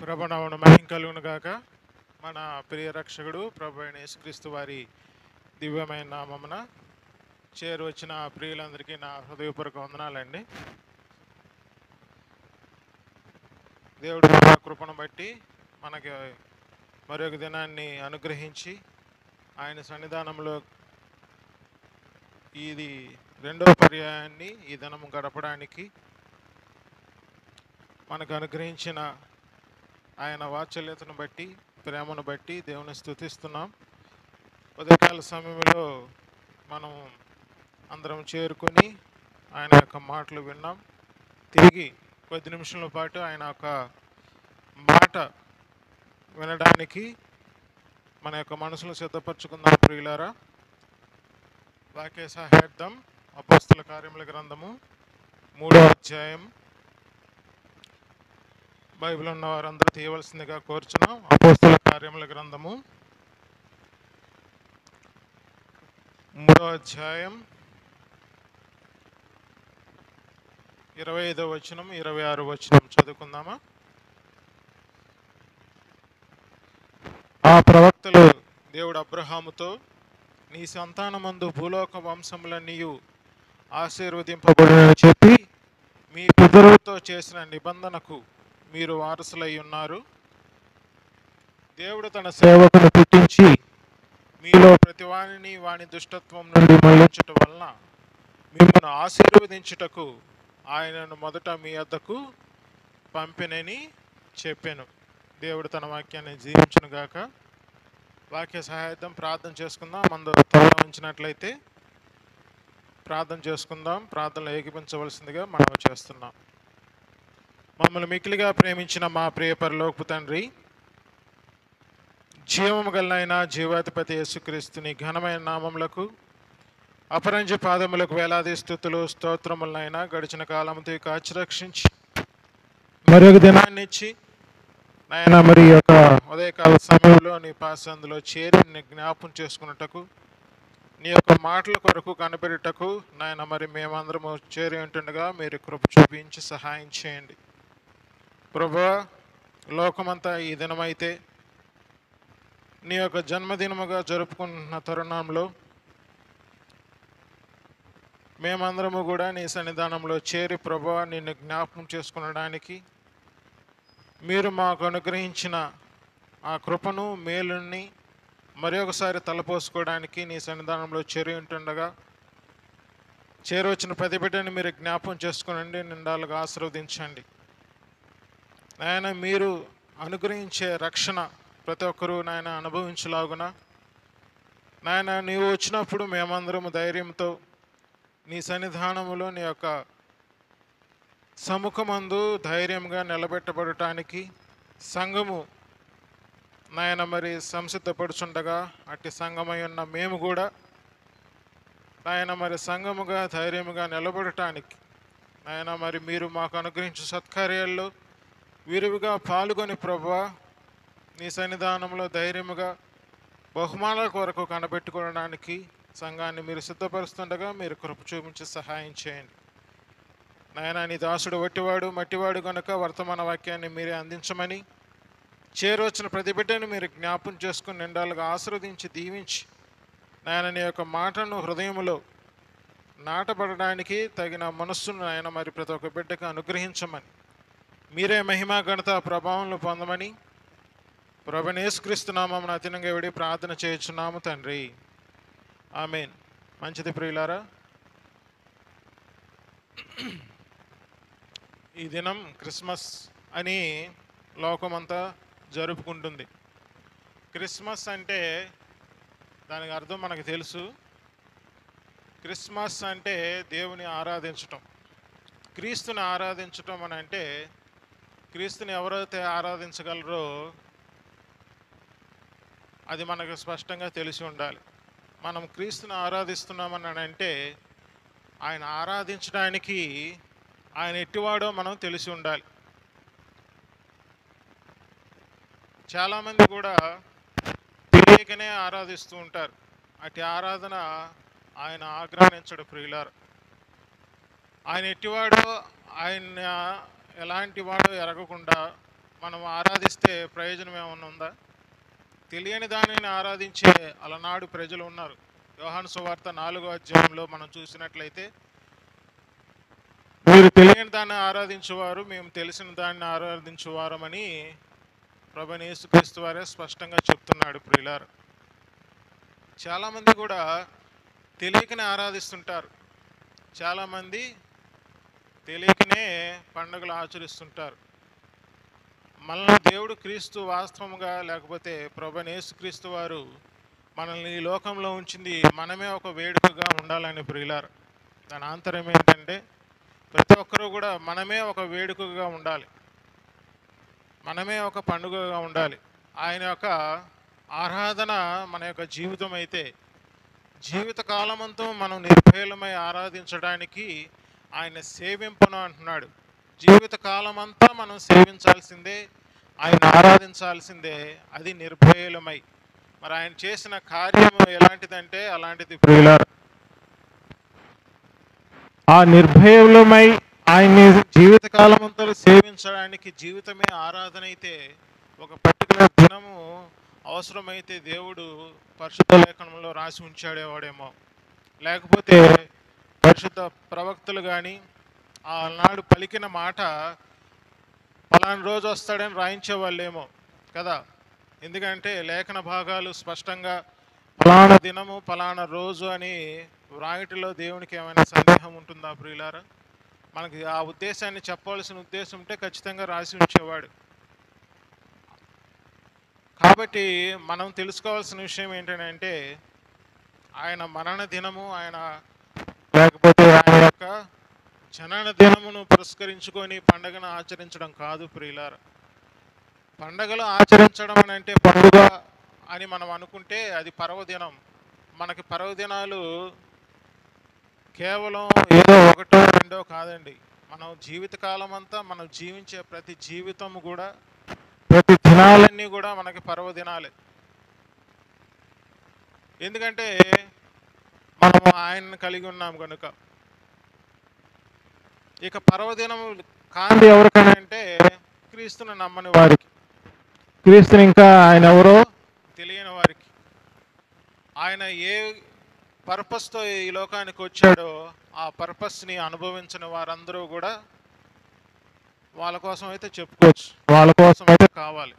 ప్రభునామమున మహిమ కలుగును గాక. మన ప్రియ రక్షకుడు ప్రభు అయిన యేసుక్రీస్తు వారి దివ్యమైన నామమున చేరువచ్చిన ప్రియులందరికీ నా హృదయపూర్వక వందనాలండి. దేవుడు తన కృపను బట్టి మనకి మరొక దినాన్ని అనుగ్రహించి ఆయన సన్నిధానంలో ఇది రెండవ పర్యాయాన్ని ఈ దినము గడపడానికి మనకు అనుగ్రహించిన ఆయన వాత్సల్యతను బట్టి ప్రేమను బట్టి దేవుని స్తుతిస్తున్నాం. ఉదయకాల సమయంలో మనం అందరం చేరుకొని ఆయన యొక్క మాటలు విన్నాం. తిరిగి కొద్ది నిమిషాల పాటు ఆయన యొక్క మాట వినడానికి మన యొక్క మనసును సిద్ధపరచుకుందాం ప్రియులారా. వాక్య సాహిత్యం అపోస్తల కార్యముల గ్రంథము 3వ అధ్యాయం. బైబిల్ ఉన్న వారందరూ తీయవలసిందిగా కోరుచున్నాం. అపోస్తల కార్యముల గ్రంథము 3వ అధ్యాయం 25వ వచనం 26వ వచనం చదువుకుందామా. ఆ ప్రవక్తలు దేవుడు అబ్రహాముతో, నీ సంతానమందు భూలోక వంశములన్నీయు ఆశీర్వదింపబడునని చెప్పి మీ పితరులతో చేసిన నిబంధనకు మీరు వారసులై ఉన్నారు. దేవుడు తన సేవకును పుట్టించి మీలో ప్రతివానిని వాని దుష్టత్వం నుండి మళ్లించుట వలన మిమ్మల్ని ఆశీర్వదించుటకు ఆయనను మొదట మీ వద్దకు పంపినని చెప్పాను. దేవుడు తన వాక్యాన్ని జీవించును గాక. వాక్య సహాయం ప్రార్థన చేసుకుందాం. మందు తల ఉంచినట్లయితే ప్రార్థన చేసుకుందాం. ప్రార్థనలు ఏకీపించవలసిందిగా మనం చేస్తున్నాం. మమ్మల్ని మిక్కిలిగా ప్రేమించిన మా ప్రియ పరలోకపు తండ్రి, జీవము గలనైన జీవాధిపతి యేసుక్రీస్తుని ఘనమైన నామములకు అపరంజ పాదములకు వేలాది స్తుతులు స్తోత్రములనైనా గడిచిన కాలంతో కాచి రక్షించి మరొక దినాన్ని ఇచ్చి నాయన మరి యొక్క ఉదయకాల సమయంలో నీ పాసందులో చేరి నీ జ్ఞాపం చేసుకున్నటకు నీ యొక్క మాటల కొరకు కనిపెట్టుటకు నాయన మరి మేమందరము చేరి ఉంటుండగా మీరు కృప చూపించి సహాయం చేయండి ప్రభువా. లోకమంతా ఈ దినమైతే నీ యొక్క జన్మదినముగా జరుపుకుంటున్న తరుణంలో మేమందరము కూడా నీ సన్నిధానంలో చేరి ప్రభువా నిన్ను జ్ఞాపకం చేసుకునడానికి మీరు మాకు అనుగ్రహించిన ఆ కృపను మేలుని మరి ఒకసారి తలపోసుకోవడానికి నీ సన్నిధానంలో చేరి ఉంటుండగా చేరవచ్చిన ప్రతి బిడ్డని మీరు జ్ఞాపకం చేసుకునండి, నిండాలుగా ఆశీర్వదించండి. నాయన మీరు అనుగ్రహించే రక్షణ ప్రతి ఒక్కరూ నాయన అనుభవించలాగున నాయన నీవు వచ్చినప్పుడు మేమందరము ధైర్యంతో నీ సన్నిధానములో నీ యొక్క సముఖమందు ధైర్యంగా నిలబెట్టబడటానికి సంఘము నాయన మరి సంసిద్ధపడుచుండగా అట్టి సంఘమై ఉన్న మేము కూడా నాయన మరి సంఘముగా ధైర్యముగా నిలబడటానికి నాయన మరి మీరు మాకు అనుగ్రహించే సత్కార్యాల్లో విరివిగా పాల్గొని ప్రభువా నీ సన్నిధానంలో ధైర్యముగా బహుమానాల కొరకు కనబెట్టుకోవడానికి సంఘాన్ని మీరు సిద్ధపరుస్తుండగా మీరు కృప చూపించి సహాయం చేయండి. నాయన నీ దాసుడు వట్టివాడు మట్టివాడు కనుక వర్తమాన వాక్యాన్ని మీరే అందించమని చేరవచ్చిన ప్రతి బిడ్డను మీరు జ్ఞాపం చేసుకుని నిండాలుగా ఆశీర్వదించి దీవించి నాయన నీ యొక్క మాటను హృదయంలో నాటబడడానికి తగిన మనస్సును నాయన మరి ప్రతి ఒక్క బిడ్డకు అనుగ్రహించమని మీరే మహిమ ఘనత ప్రభావంలో పొందమని ప్రభువైన యేసుక్రీస్తు నామమున అతినంగా విడి ప్రార్థన చేయుచున్నాము తండ్రి, ఆమేన్. మంచిది ప్రియులారా, ఈ దినం క్రిస్మస్ అని లోకమంతా జరుపుకుంటుంది. క్రిస్మస్ అంటే దానికి అర్థం మనకు తెలుసు. క్రిస్మస్ అంటే దేవుని ఆరాధించటం, క్రీస్తుని ఆరాధించటం అని అంటే క్రీస్తుని ఎవరైతే ఆరాధించగలరో అది మనకు స్పష్టంగా తెలిసి ఉండాలి. మనం క్రీస్తుని ఆరాధిస్తున్నామని అంటే ఆయన ఆరాధించడానికి ఆయన ఎట్టివాడో మనం తెలిసి ఉండాలి. చాలామంది కూడా తెలియకనే ఆరాధిస్తూ ఉంటారు. అటు ఆరాధన ఆయన ఆగ్రహించడు ప్రియులారు. ఆయన ఎట్టివాడో ఆయన ఎలాంటి వాడో ఎరగకుండా మనం ఆరాధిస్తే ప్రయోజనం ఏమన్నా ఉందా? తెలియని దానిని ఆరాధించే అలనాడు ప్రజలు ఉన్నారు. యోహాను సువార్త 4వ అధ్యాయంలో మనం చూసినట్లయితే, మీరు తెలియని దాన్ని ఆరాధించువారు, మేము తెలిసిన దాన్ని ఆరాధించువారమని ప్రభువైన యేసుక్రీస్తు వారే స్పష్టంగా చెప్తున్నాడు. ప్రియులారా, చాలామంది కూడా తెలియకనే ఆరాధిస్తుంటారు. చాలామంది తెలియకనే పండుగలు ఆచరిస్తుంటారు. మనల్ని దేవుడు క్రీస్తు వాస్తవంగా, లేకపోతే ప్రభువైన యేసుక్రీస్తు వారు మనల్ని ఈ లోకంలో ఉంచింది మనమే ఒక వేడుకగా ఉండాలని. ప్రియులారా, దాని ఆంతర్యం ఏంటంటే ప్రతి ఒక్కరూ కూడా మనమే ఒక వేడుకగా ఉండాలి, మనమే ఒక పండుగగా ఉండాలి. ఆయన యొక్క ఆరాధన మన యొక్క జీవితం అయితే, జీవితకాలమంతా మనం నిర్భయలమై ఆరాధించడానికి ఆయన సేవింపను అంటున్నాడు. జీవితకాలమంతా మనం సేవించాల్సిందే, ఆయన ఆరాధించాల్సిందే, అది నిర్భయలమై. మరి ఆయన చేసిన కార్యం ఎలాంటిదంటే అలాంటిది. ప్రియులారా, ఆ నిర్భయలమై ఆయన్ని జీవితకాలమంతా సేవించడానికి జీవితమే ఆరాధన అయితే, ఒక పర్టికులర్ దినము అవసరమైతే దేవుడు పరిశుద్ధ లేఖనంలో రాసి ఉంచాడేవాడేమో, లేకపోతే పరిశుద్ధ ప్రవక్తలు కానీ ఆనాడు పలికిన మాట పలానా రోజు వస్తాడని రాయించేవాళ్ళేమో కదా. ఎందుకంటే లేఖన భాగాలు స్పష్టంగా పలానా దినము పలానా రోజు అని వ్రాయటిలో దేవునికి ఏమైనా సందేహం ఉంటుందా? ప్రియులారా, మనకి ఆ ఉద్దేశాన్ని చెప్పవలసిన ఉద్దేశం ఉంటే ఖచ్చితంగా రాసి ఉంచేవాడు. కాబట్టి మనం తెలుసుకోవాల్సిన విషయం ఏంటంటే, ఆయన మరణ దినము, ఆయన లేకపోతే ఆయన యొక్క జనన దినమును పురస్కరించుకొని పండగను ఆచరించడం కాదు. ప్రియులారా, పండగలు ఆచరించడం అని అంటే పండుగ అని మనం అనుకుంటే అది పర్వదినం. మనకి పర్వదినాలు కేవలం ఏదో ఒకటో రెండో కాదండి. మనం జీవితకాలం అంతా మనం జీవించే ప్రతి జీవితము కూడా, ప్రతి దినాలన్నీ కూడా మనకి పర్వదినాలే. ఎందుకంటే మనం ఆయన్ని కలిగి ఉన్నాం కనుక. ఇక పర్వదినము కాంతి ఎవరికైనా అంటే క్రీస్తుని నమ్మని వారికి, క్రీస్తుని ఇంకా ఆయన ఎవరో తెలియని వారికి, ఆయన ఏ పర్పస్తో ఈ లోకానికి వచ్చాడో ఆ పర్పస్ని అనుభవించిన వారందరూ కూడా వాళ్ళ కోసం అయితే చెప్పుకోవచ్చు, వాళ్ళ కోసం అయితే కావాలి.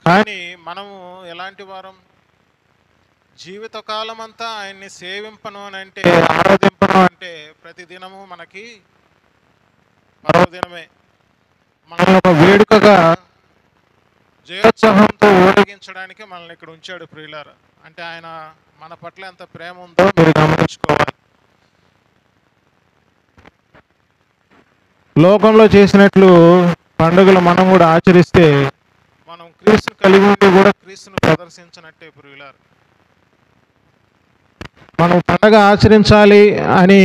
కానీ మనము ఎలాంటి వారం? జీవితకాలం అంతా ఆయన్ని సేవింపను అని అంటే, ఆరాధింపను అంటే ప్రతిదినము మనకి పర్వదినమే. మనల్ని ఒక వేడుకగా జయోత్సవంతో ఊరేగించడానికి మనల్ని ఇక్కడ ఉంచాడు. ప్రియులారా, అంటే ఆయన మన పట్ల ఎంత ప్రేమ ఉందో మీరు గమనించుకోవాలి. లోకంలో చేసినట్లు పండుగలు మనం కూడా ఆచరిస్తే మనం క్రీస్తుని కలిగి ఉండి కూడా క్రీస్తుని ప్రదర్శించినట్టే. ప్రియులారా, మనం పండగ ఆచరించాలి అని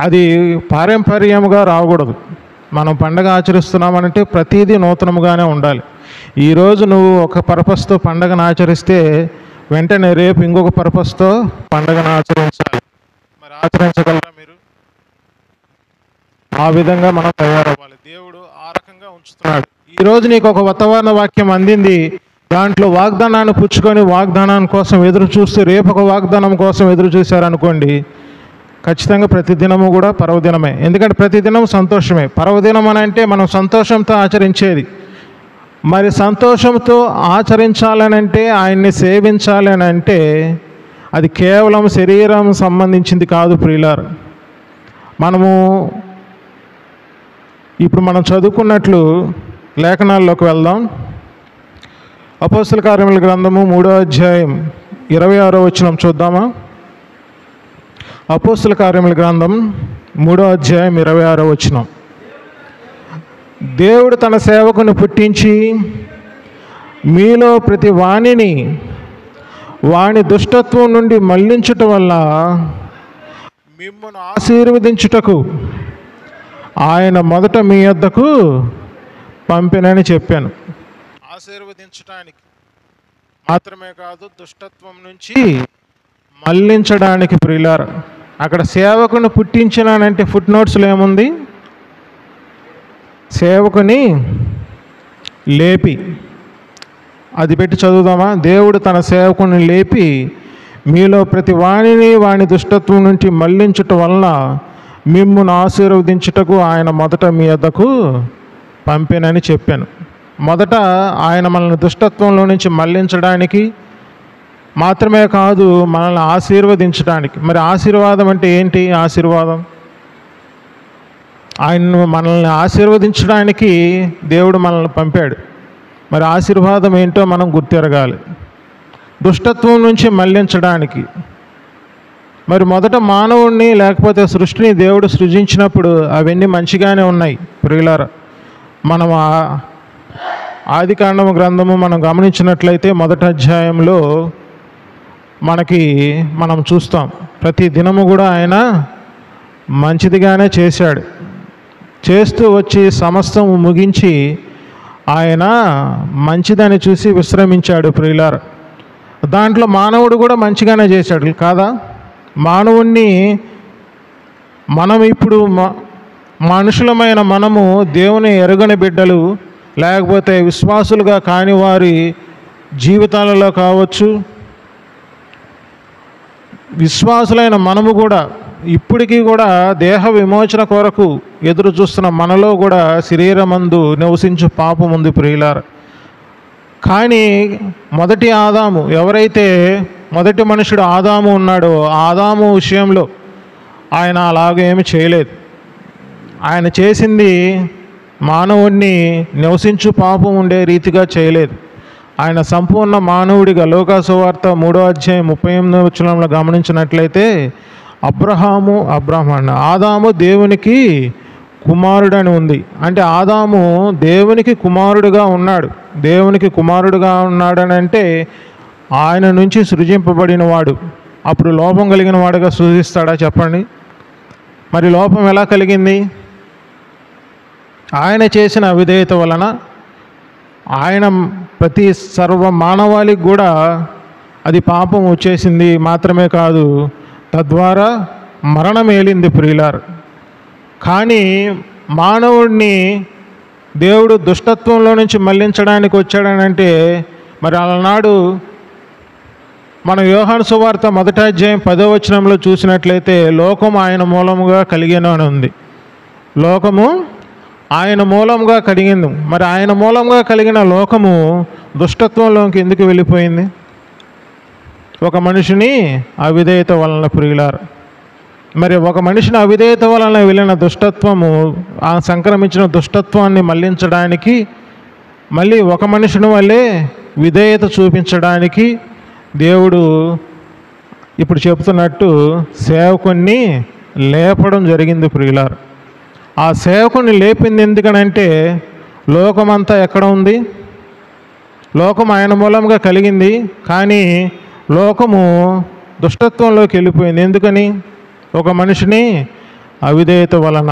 అది పారంపర్యముగా రాకూడదు. మనం పండగ ఆచరిస్తున్నామంటే ప్రతిదీ నూతనముగానే ఉండాలి. ఈరోజు నువ్వు ఒక పర్పస్తో పండగను ఆచరిస్తే వెంటనే రేపు ఇంకొక పర్పస్తో పండగను ఆచరించాలి. మరి ఆచరించగలరా మీరు? ఆ విధంగా మనం తయారవ్వాలి. దేవుడు ఆ రకంగా ఉంచుతున్నాడు. ఈరోజు నీకు ఒక వర్తమాన వాక్యం అందింది, దాంట్లో వాగ్దానాన్ని పుచ్చుకొని వాగ్దానం కోసం ఎదురు చూస్తూ రేపు ఒక వాగ్దానం కోసం ఎదురు చూశారనుకోండి, ఖచ్చితంగా ప్రతిదినము కూడా పర్వదినమే. ఎందుకంటే ప్రతిదినం సంతోషమే. పర్వదినం అని అంటే మనం సంతోషంతో ఆచరించేది. మరి సంతోషంతో ఆచరించాలనంటే, ఆయన్ని సేవించాలని అంటే అది కేవలం శరీరం సంబంధించింది కాదు. ప్రియులారా, మనము ఇప్పుడు మనం చదువుకున్నట్లు లేఖనాల్లోకి వెళ్దాం. అపోస్తల కార్యముల గ్రంథము 3వ అధ్యాయం 26వ వచనం చూద్దామా? అపోస్తల కార్యముల గ్రంథం 3వ అధ్యాయం 26వ వచనం. దేవుడు తన సేవకుని పుట్టించి మీలో ప్రతి వాణిని వాని దుష్టత్వం నుండి మళ్లించుట వల్ల మిమ్మల్ని ఆశీర్వదించుటకు ఆయన మొదట మీ యొద్దకు పంపినని చెప్పాను. ఆశీర్వదించడానికి మాత్రమే కాదు, దుష్టత్వం నుంచి మళ్లించడానికి. ప్రియులారా, అక్కడ సేవకుని పుట్టించినానంటే ఫుట్ నోట్స్లో ఏముంది? సేవకుని లేపి, అది పెట్టి చదువుదామా? దేవుడు తన సేవకుని లేపి మీలో ప్రతి వాణిని వాని దుష్టత్వం నుంచి మళ్లించుట వలన మిమ్మును ఆశీర్వదించుటకు ఆయన మొదట మీ వద్దకు పంపానని చెప్పాను. మొదట ఆయన మనల్ని దుష్టత్వంలో నుంచి మళ్లించడానికి మాత్రమే కాదు, మనల్ని ఆశీర్వదించడానికి. మరి ఆశీర్వాదం అంటే ఏంటి? ఆశీర్వాదం ఆయన్ను మనల్ని ఆశీర్వదించడానికి దేవుడు మనల్ని పంపాడు. మరి ఆశీర్వాదం ఏంటో మనం గుర్తెరగాలి. దుష్టత్వం నుంచి మళ్లించడానికి. మరి మొదట మానవుడిని లేకపోతే సృష్టిని దేవుడు సృజించినప్పుడు అవన్నీ మంచిగానే ఉన్నాయి ప్రియులారా. మనం ఆదికాండము గ్రంథము మనం గమనించినట్లయితే మొదటి అధ్యాయంలో మనం చూస్తాం, ప్రతి దినము కూడా ఆయన మంచిదిగానే చేశాడు. చేస్తూ వచ్చి సమస్తం ముగించి ఆయన మంచిదని చూసి విశ్రమించాడు ప్రియులారా. దాంట్లో మానవుడు కూడా మంచిగానే చేశాడు కాదా? మానవుణ్ణి మనం ఇప్పుడు మనుషులమైన మనము దేవుని ఎరుగని బిడ్డలు లేకపోతే విశ్వాసులుగా కాని వారి జీవితాలలో కావచ్చు, విశ్వాసులైన మనము కూడా ఇప్పటికీ కూడా దేహ విమోచన కొరకు ఎదురు చూస్తున్న మనలో కూడా శరీరమందు నివసించు పాపం ఉంది ప్రియులారా. కానీ మొదటి ఆదాము, ఎవరైతే మొదటి మనుషుడు ఆదాము ఉన్నాడో, ఆదాము విషయంలో ఆయన అలాగేమీ చేయలేదు. ఆయన చేసింది మానవుడిని నివసించు పాపం ఉండే రీతిగా చేయలేదు. ఆయన సంపూర్ణ మానవుడిగా లోకాసు వార్త 3వ అధ్యాయం 38వ వచనంలో గమనించినట్లయితే ఆదాము దేవునికి కుమారుడని ఉంది. అంటే ఆదాము దేవునికి కుమారుడుగా ఉన్నాడు. దేవునికి కుమారుడుగా ఉన్నాడని అంటే ఆయన నుంచి సృజింపబడిన వాడు. అప్పుడు లోపం కలిగిన వాడుగా సృజిస్తాడా చెప్పండి? మరి లోపం ఎలా కలిగింది? ఆయన చేసిన అవిధేయత వలన ఆయన ప్రతి సర్వ మానవాళికి కూడా అది పాపం వచ్చేసింది. మాత్రమే కాదు, తద్వారా మరణం ఏలింది ప్రియులారు. కానీ మానవుడిని దేవుడు దుష్టత్వంలో నుంచి మళ్లించడానికి వచ్చాడనంటే మరి అలనాడు మన యోహాను సువార్త 1వ అధ్యాయం 10వ వచనంలో చూసినట్లయితే లోకం ఆయన మూలముగా కలిగెను అని ఉంది. లోకము ఆయన మూలంగా కలిగింది. మరి ఆయన మూలంగా కలిగిన లోకము దుష్టత్వంలోకి ఎందుకు వెళ్ళిపోయింది? ఒక మనిషిని అవిధేయత వలన ప్రియులారు. మరి ఒక మనిషిని అవిధేయత వలన వెళ్ళిన దుష్టత్వము, ఆ సంక్రమించిన దుష్టత్వాన్ని మళ్లించడానికి, మళ్ళీ ఒక మనిషిని వల్లే విధేయత చూపించడానికి దేవుడు ఇప్పుడు చెప్తున్నట్టు సేవకుణ్ణి లేపడం జరిగింది ప్రియులారు. ఆ సేవకుని లేపింది ఎందుకనంటే లోకమంతా ఎక్కడ ఉంది? లోకం ఆయన మూలంగా కలిగింది, కానీ లోకము దుష్టత్వంలోకి వెళ్ళిపోయింది. ఎందుకని? ఒక మనిషిని అవిధేయత వలన.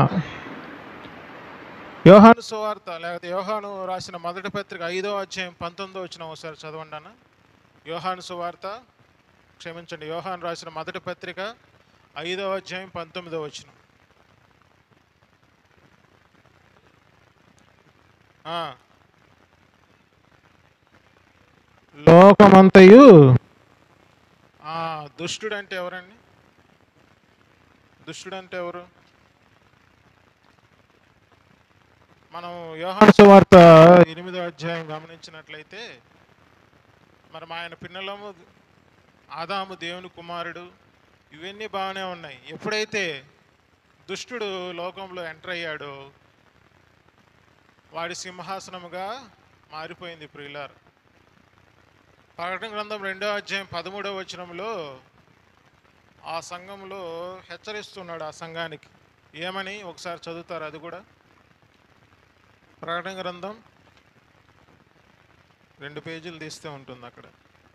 యోహాను సువార్త లేకపోతే యోహాను రాసిన మొదటి పత్రిక 5వ అధ్యాయం 19వ వచనం ఒకసారి చదవండి అన్న. యోహాను రాసిన మొదటి పత్రిక 5వ అధ్యాయం 19వ వచనం. లోకమంతయు దుష్టుడంటే ఎవరండి? దుష్టుడంటే ఎవరు? మనం యోహాను సువార్త 8వ అధ్యాయం గమనించినట్లయితే మరి ఆయన పిన్నలము ఆదాము దేవుని కుమారుడు, ఇవన్నీ బాగానే ఉన్నాయి. ఎప్పుడైతే దుష్టుడు లోకంలో ఎంటర్ అయ్యాడో వాడి సింహాసనముగా మారిపోయింది ప్రియులారు. ప్రకటన గ్రంథం 2వ అధ్యాయం 13వ వచనంలో ఆ సంఘంలో హెచ్చరిస్తున్నాడు. ఆ సంఘానికి ఏమని ఒకసారి చదువుతారు? అది కూడా ప్రకటన గ్రంథం 2 పేజీలు తీస్తే ఉంటుంది అక్కడ.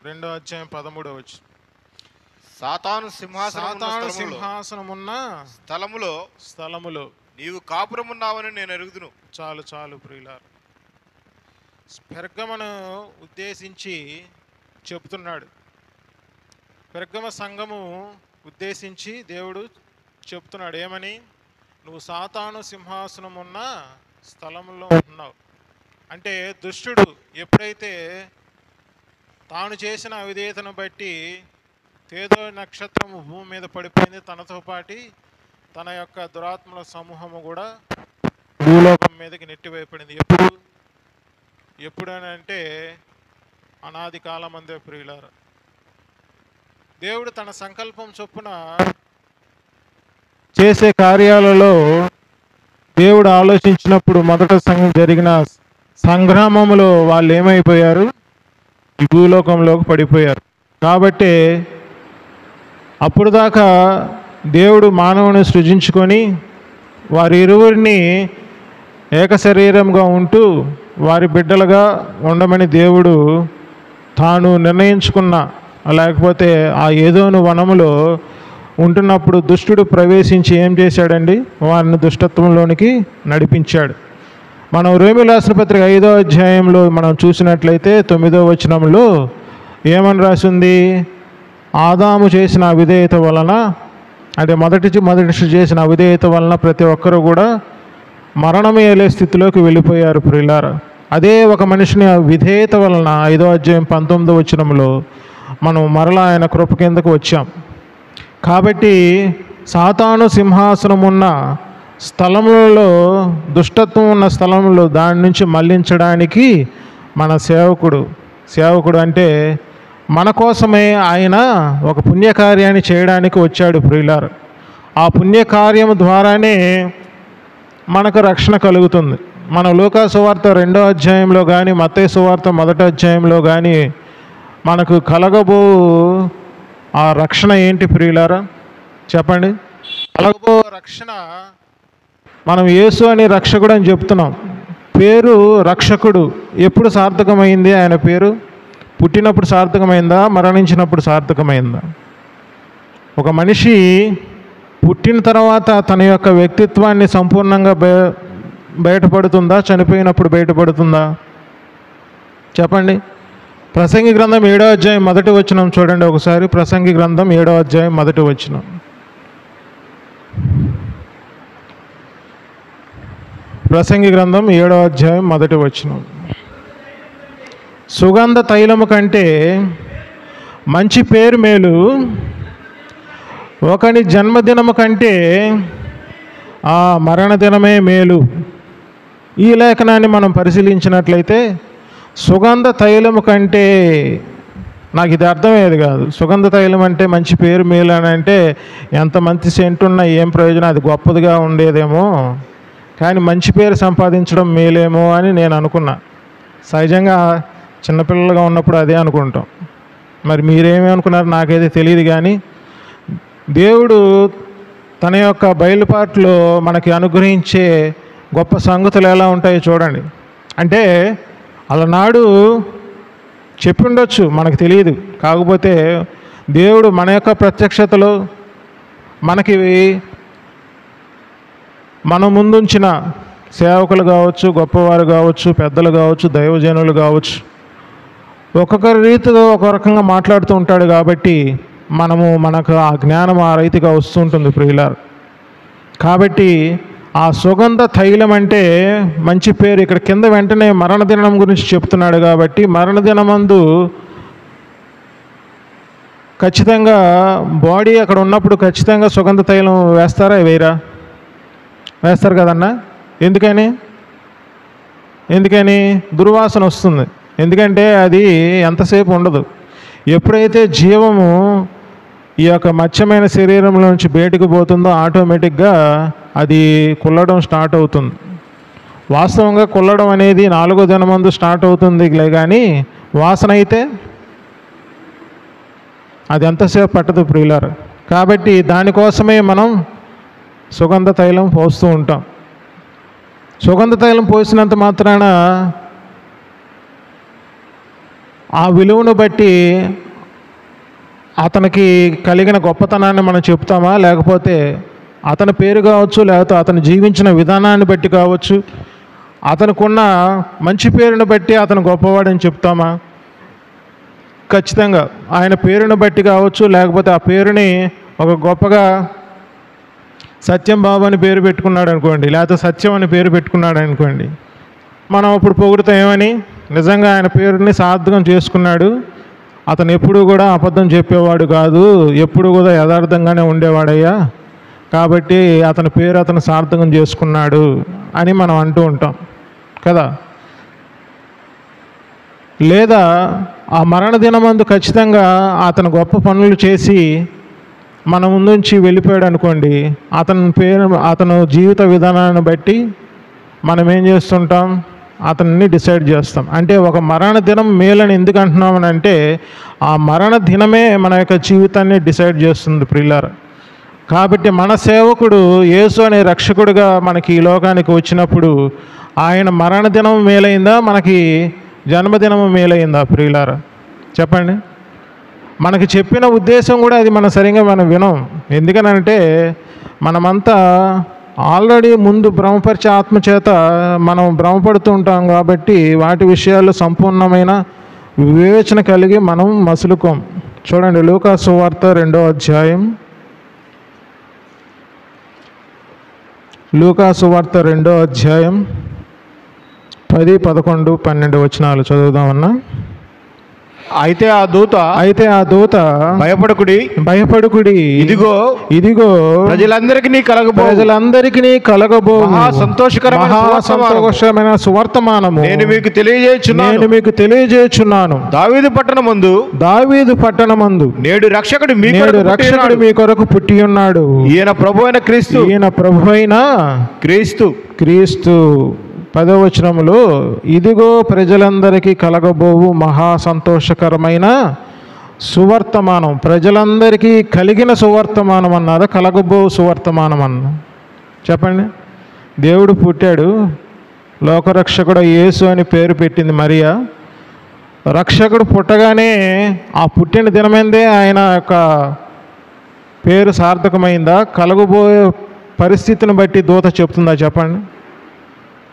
2వ అధ్యాయం 13వ వచనం. సాతాను సింహాసనమున్న స్థలములో నీవు కాపురమున్నావని నేను ఎరుగుదును. చాలు ప్రియులారు. పెర్గమను ఉద్దేశించి చెప్తున్నాడు. పెర్గమ సంఘము ఉద్దేశించి దేవుడు చెప్తున్నాడు ఏమని? నువ్వు సాతాను సింహాసనం ఉన్న స్థలంలో ఉంటున్నావు. అంటే దుష్టుడు ఎప్పుడైతే తాను చేసిన అవిధేయతను బట్టి తేదో నక్షత్రము భూమి మీద పడిపోయింది, తనతో పాటి తన యొక్క దురాత్మల సమూహము కూడా భూలోకం మీదకి నెట్టివేయబడింది. ఎప్పుడనంటే అనాది కాలమందే ప్రియులారా. దేవుడు తన సంకల్పం చొప్పున చేసే కార్యాలలో దేవుడు ఆలోచించినప్పుడు మొదట జరిగిన సంగ్రామంలో వాళ్ళు ఏమైపోయారు? ఈ భూలోకంలోకి పడిపోయారు. కాబట్టి అప్పుడు దాకా దేవుడు మానవుని సృజించుకొని వారి ఇరువురిని ఏకశరీరంగా ఉంటూ వారి బిడ్డలుగా ఉండమని దేవుడు తాను నిర్ణయించుకున్న, లేకపోతే ఆ ఏదోను వనములో ఉంటున్నప్పుడు దుష్టుడు ప్రవేశించి ఏం చేశాడండి? వారిని దుష్టత్వంలోనికి నడిపించాడు. మనం రోమీయులకు రాసిన పత్రిక 5వ అధ్యాయంలో మనం చూసినట్లయితే 9వ వచనంలో ఏమని రాసింది? ఆదాము చేసిన అవిధేయత వలన, అంటే మొదటి చేసిన అవిధేయత వలన ప్రతి ఒక్కరూ కూడా మరణం ఏలే స్థితిలోకి వెళ్ళిపోయారు ప్రియులారా. అదే ఒక మనిషిని విధేయత వలన 5వ అధ్యాయం 19వ వచనంలో మనం మరలా ఆయన కృప కిందకు వచ్చాం. కాబట్టి సాతాను సింహాసనం ఉన్న స్థలములలో, దుష్టత్వం ఉన్న స్థలంలో దాని నుంచి మళ్లించడానికి మన సేవకుడు అంటే మన కోసమే ఆయన ఒక పుణ్యకార్యాన్ని చేయడానికి వచ్చాడు ప్రియులారు. ఆ పుణ్యకార్యం ద్వారానే మనకు రక్షణ కలుగుతుంది. మన లూకా సువార్త 2వ అధ్యాయంలో కానీ మత్తయి సువార్త 1వ అధ్యాయంలో కానీ మనకు కలగబో ఆ రక్షణ ఏంటి ప్రియులారా? చెప్పండి. కలగబో రక్షణ, మనం యేసు అని రక్షకుడు అని చెప్తున్నాం. పేరు రక్షకుడు ఎప్పుడు సార్థకమైంది? ఆయన పేరు పుట్టినప్పుడు సార్థకమైందా? మరణించినప్పుడు సార్థకమైందా? ఒక మనిషి పుట్టిన తర్వాత తన యొక్క వ్యక్తిత్వాన్ని సంపూర్ణంగా బయటపడుతుందా? చనిపోయినప్పుడు బయటపడుతుందా? చెప్పండి. ప్రసంగి గ్రంథం 7వ అధ్యాయం 1వ వచనం చూడండి ఒకసారి. ప్రసంగి గ్రంథం 7వ అధ్యాయం 1వ వచనం. ప్రసంగి గ్రంథం 7వ అధ్యాయం 1వ వచనం. సుగంధ తైలము కంటే మంచి పేరు మేలు, ఒకని జన్మదినము కంటే ఆ మరణదినమే మేలు. ఈ లేఖనాన్ని మనం పరిశీలించినట్లయితే సుగంధ తైలము కంటే, నాకు ఇది అర్థమయ్యేది కాదు. సుగంధ తైలం అంటే మంచి పేరు మేలు అని అంటే ఎంత మంచి సెంటు ఉన్నా ఏం ప్రయోజనం? అది గొప్పదిగా ఉండేదేమో, కానీ మంచి పేరు సంపాదించడం మేలేమో అని నేను అనుకున్నా. సహజంగా చిన్నపిల్లలుగా ఉన్నప్పుడు అదే అనుకుంటాం. మరి మీరేమీ అనుకున్నారు నాకైతే తెలియదు. కానీ దేవుడు తన యొక్క బయలుపాట్లో మనకి అనుగ్రహించే గొప్ప సంగతులు ఎలా ఉంటాయో చూడండి. అంటే అలనాడు చెప్పి ఉండొచ్చు, మనకు తెలియదు. కాకపోతే దేవుడు మన యొక్క ప్రత్యక్షతలో మనకి మన ముందుంచిన సేవకులు కావచ్చు, గొప్పవారు కావచ్చు, పెద్దలు కావచ్చు, దైవజనులు కావచ్చు, ఒక్కొక్కరి రీతిలో ఒక రకంగా మాట్లాడుతూ ఉంటాడు. కాబట్టి మనకు ఆ జ్ఞానం ఆ రీతిగా వస్తుంటుంది ప్రియులారు. కాబట్టి ఆ సుగంధ తైలం అంటే మంచి పేరు. ఇక్కడ కింద వెంటనే మరణదినం గురించి చెప్తున్నాడు. కాబట్టి మరణదినమందు ఖచ్చితంగా బాడీ అక్కడ ఉన్నప్పుడు ఖచ్చితంగా సుగంధ తైలం వేస్తారా? వేయరా? వేస్తారు కదన్నా. ఎందుకని దుర్వాసన వస్తుంది. ఎందుకంటే అది ఎంతసేపు ఉండదు. ఎప్పుడైతే జీవము ఈ యొక్క మత్స్యమైన శరీరంలో నుంచి బయటకు పోతుందో ఆటోమేటిక్గా అది కుల్లడం స్టార్ట్ అవుతుంది. వాస్తవంగా కుల్లడం అనేది 4వ దినమందు స్టార్ట్ అవుతుంది, కానీ వాసన అయితే అది ఎంతసేపు పట్టదు ప్రియులారు. కాబట్టి దానికోసమే మనం సుగంధ తైలం పోస్తూ ఉంటాం. సుగంధ తైలం పోసినంత మాత్రాన ఆ విలువను బట్టి అతనికి కలిగిన గొప్పతనాన్ని మనం చెప్తామా? లేకపోతే అతని పేరు కావచ్చు, లేకపోతే అతను జీవించిన విధానాన్ని బట్టి కావచ్చు, అతనుకున్న మంచి పేరును బట్టి అతను గొప్పవాడని చెప్తామా? ఖచ్చితంగా ఆయన పేరును బట్టి కావచ్చు, లేకపోతే ఆ పేరుని ఒక గొప్పగా సత్యం బాబు అని పేరు పెట్టుకున్నాడు అనుకోండి, లేకపోతే సత్యం అని పేరు పెట్టుకున్నాడు అనుకోండి, మనం అప్పుడు పొగుడుతాం ఏమని, నిజంగా ఆయన పేరుని సార్థకం చేసుకున్నాడు, అతను ఎప్పుడు కూడా అబద్ధం చెప్పేవాడు కాదు, ఎప్పుడు కూడా యథార్థంగానే ఉండేవాడయ్యా, కాబట్టి అతని పేరు అతను సార్థకం చేసుకున్నాడు అని మనం అంటూ ఉంటాం కదా. లేదా ఆ మరణ దినమందు ఖచ్చితంగా అతను గొప్ప పనులు చేసి మన ముందుంచి వెళ్ళిపోయాడు అనుకోండి, అతను జీవిత విధానాన్ని బట్టి మనం ఏం చేస్తుంటాం, అతన్ని డిసైడ్ చేస్తాం. అంటే ఒక మరణ దినం మేలని ఎందుకు అంటున్నామని అంటే, ఆ మరణ దినమే మన యొక్క జీవితాన్ని డిసైడ్ చేస్తుంది ప్రియులారా. కాబట్టి మన సేవకుడు యేసు అనే రక్షకుడిగా మనకి ఈ లోకానికి వచ్చినప్పుడు ఆయన మరణ దినం మేలైందా, మనకి జన్మదినము మేలైందా ప్రియులారా? చెప్పండి. మనకి చెప్పిన ఉద్దేశం కూడా అది సరిగ్గా మనం వినం. ఎందుకనంటే మనమంతా ఆల్రెడీ ముందు భ్రమపరిచే ఆత్మచేత మనం భ్రమపడుతూ ఉంటాం కాబట్టి వాటి విషయాల్లో సంపూర్ణమైన వివేచన కలిగి మనం మసులుకోం. చూడండి, లూకా సువార్త 2వ అధ్యాయం, లూకా సువార్త 2వ అధ్యాయం 10, 11, 12 వచనాలు చదువుదామన్నా. అయితే ఆ దూత భయపడకుడి, ఇదిగో ప్రజలందరికీ కలగబో సంతోషకరమైన సువర్తమానము నేను మీకు తెలియజేయుచున్నాను. దావీదు పట్టణమందు నేడు రక్షకుడు మీ కొరకు పుట్టి ఉన్నాడు. ఈయన ప్రభువైన క్రీస్తు. 10వ వచనములో ఇదిగో ప్రజలందరికీ కలగబోవు మహా సంతోషకరమైన సువర్తమానం. ప్రజలందరికీ కలిగిన సువర్తమానం అన్నారా, కలగబో సువర్తమానం అన్న? చెప్పండి. దేవుడు పుట్టాడు, లోకరక్షకుడు యేసు అని పేరు పెట్టింది మరియా. రక్షకుడు పుట్టగానే ఆ పుట్టిన దినమైందే ఆయన యొక్క పేరు సార్థకమైందా? కలగబోయే పరిస్థితిని బట్టి దూత చెప్తుందా?